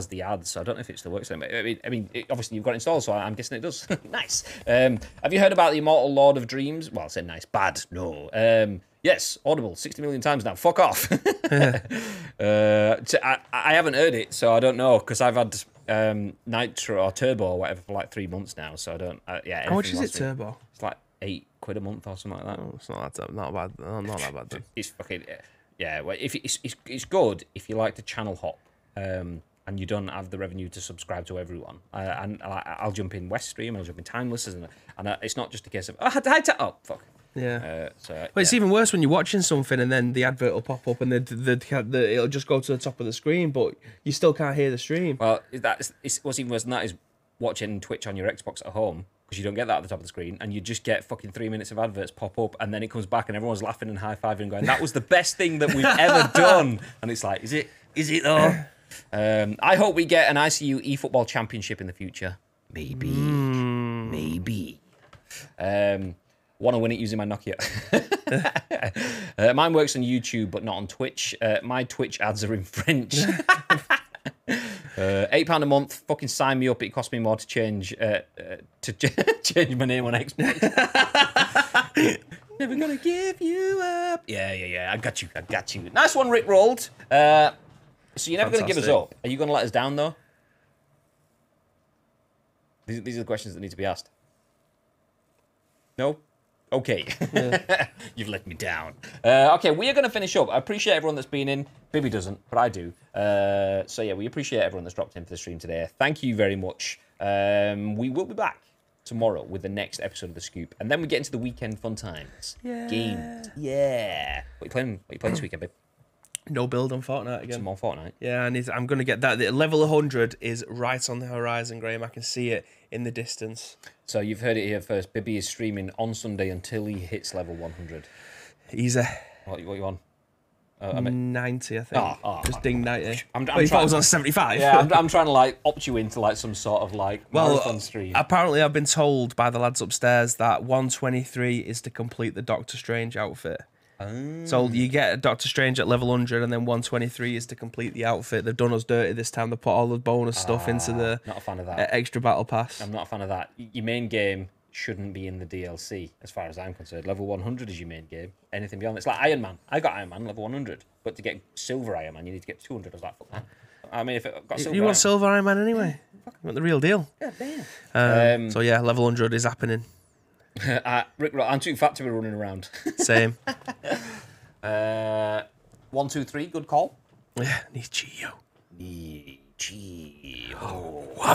the ads. So I don't know if it still works. I mean, obviously you've got it installed, so I'm guessing it does. Nice. Have you heard about the Immortal Lord of Dreams? Well, I said nice, bad. No. Yes, Audible 60 million times now. Fuck off. I haven't heard it, so I don't know because I've had Nitro or Turbo or whatever for like 3 months now. So I don't. Yeah. How much is it, Turbo? It's like £8 a month or something like that. Oh, it's not bad. Not that bad. Then. It's fucking. Yeah, well, if it's good if you like to channel hop, and you don't have the revenue to subscribe to everyone. And I'll jump in West Stream, I'll jump in Timeless, and it's not just a case of fuck. Yeah. Well, it's even worse when you're watching something and then the advert will pop up and it'll just go to the top of the screen, but you still can't hear the stream. Well, what's even worse than that is watching Twitch on your Xbox at home. Because you don't get that at the top of the screen, and you just get fucking 3 minutes of adverts pop up, and then it comes back, and everyone's laughing and high-fiving and going, that was the best thing that we've ever done. And it's like, is it though? I hope we get an ICU eFootball Championship in the future. Maybe. Want to win it using my Nokia. Mine works on YouTube, but not on Twitch. My Twitch ads are in French. £8 a month. Fucking sign me up. It cost me more to change change my name on Xbox. Never gonna give you up. Yeah. I got you. Nice one, Rick Rolled. So you're never gonna give us up. Are you gonna let us down though? These are the questions that need to be asked. No. Okay. Yeah. You've let me down. Okay, we are going to finish up. I appreciate everyone that's been in. Bibby doesn't, but I do. So yeah, we appreciate everyone that's dropped in for the stream today. Thank you very much. We will be back tomorrow with the next episode of The Scoop. And then we get into the weekend fun times. Yeah. Games. Yeah. What are you playing this weekend, babe? No build on Fortnite again. Some more Fortnite. Yeah, I'm going to get that. The level 100 is right on the horizon, Graham. I can see it in the distance. So you've heard it here first. Bibby is streaming on Sunday until he hits level 100. Easy. What are you on? 90, I think. Just ding 90. I thought I was on 75. Yeah, I'm trying to like opt you into like some sort of like marathon stream. Apparently I've been told by the lads upstairs that 123 is to complete the Doctor Strange outfit. So you get Doctor Strange at level 100 and then 123 is to complete the outfit. They've done us dirty this time. They put all the bonus stuff into the not a fan of that. Extra battle pass. I'm not a fan of that. Your main game shouldn't be in the DLC as far as I'm concerned. Level 100 is your main game. Anything beyond it's like Iron Man. I got Iron Man level 100, but to get silver Iron Man you need to get 200. I was like, fuck that. I mean, if it got silver, you want silver Iron Man anyway. You want the real deal. Yeah, damn. So yeah, level 100 is happening. Rick, I'm too fat to be running around. Same. 1, 2, 3, good call. Yeah, Nichio.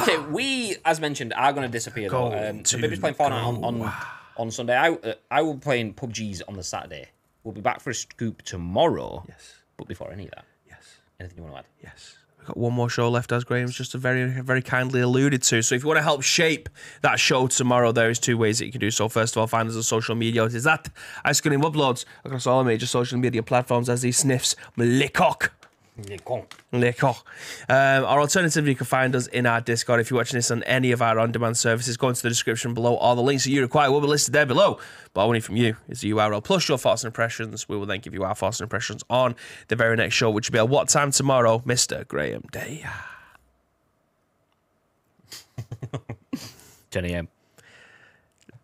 Okay, we, as mentioned, are going to disappear though. So Bibby's playing Fortnite on Sunday. I will be playing PUBG's on the Saturday. We'll be back for a scoop tomorrow. Yes. But before any of that, yes. Anything you want to add? Yes. We've got one more show left, as Graham's just very, very kindly alluded to. So if you want to help shape that show tomorrow, there is 2 ways that you can do so. First of all, find us on social media. It is that Ice Cream Uploads across all major social media platforms as he sniffs Lecoq. Lecoq. Or alternatively, you can find us in our Discord. If you're watching this on any of our on-demand services, go into the description below. All the links that you require will be listed there below. But all we need from you is the URL plus your thoughts and impressions. We will then give you our thoughts and impressions on the very next show, which will be at what time tomorrow, Mr. Graham Day? 10 a.m.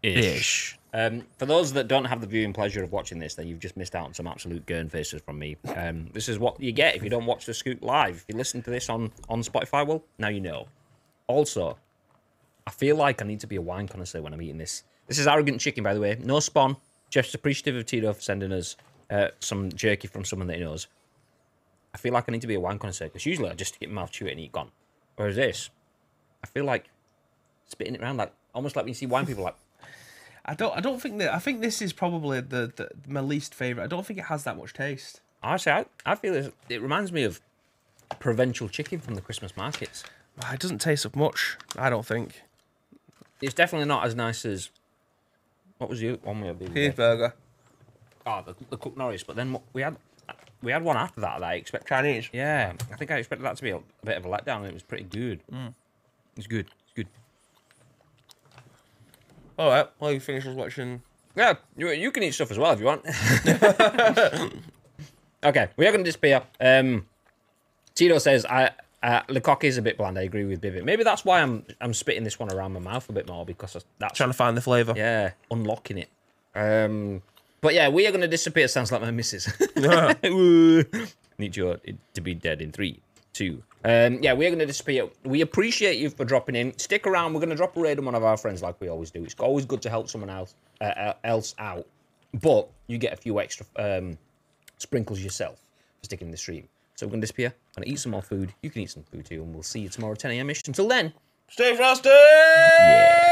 Ish. For those that don't have the viewing pleasure of watching this, then you've just missed out on some absolute gurn faces from me. This is what you get if you don't watch the Scoop live. If you listen to this on Spotify, well, now you know. Also, I feel like I need to be a wine connoisseur when I'm eating this. This is Arrogant Chicken, by the way. No spawn, Jeff's appreciative of Tito for sending us some jerky from someone that he knows. I feel like I need to be a wine connoisseur because usually I just get my mouth, chew it, and eat gone. Whereas this, I feel like spitting it around, like almost like when you see wine people like. I don't think that. I think this is probably my least favorite. I don't think it has that much taste. Honestly, I feel it reminds me of provincial chicken from the Christmas markets. It doesn't taste of much. I don't think. It's definitely not as nice as. What was the one we had? Cheeseburger. Oh, the Cook Norris. But then we had one after that I expected. Chinese. Yeah, I think I expected that to be a bit of a letdown, and it was pretty good. It's good. It's good. All right. Well, you finish watching. Yeah, you can eat stuff as well if you want. Okay, we are going to disappear. Tito says, Lecoq is a bit bland. I agree with Bivit. Maybe that's why I'm spitting this one around my mouth a bit more, because that's... Trying to find the flavour. Yeah, unlocking it. But yeah, we are going to disappear. Sounds like my missus. Need you to be dead in 3, 2. Yeah, we are going to disappear. We appreciate you for dropping in. Stick around. We're going to drop a raid on one of our friends like we always do. It's always good to help someone else out. But you get a few extra sprinkles yourself for sticking in the stream. So we're going to disappear. I'm going to eat some more food. You can eat some food too. And we'll see you tomorrow at 10 a.m. -ish. Until then, stay frosty! Yeah.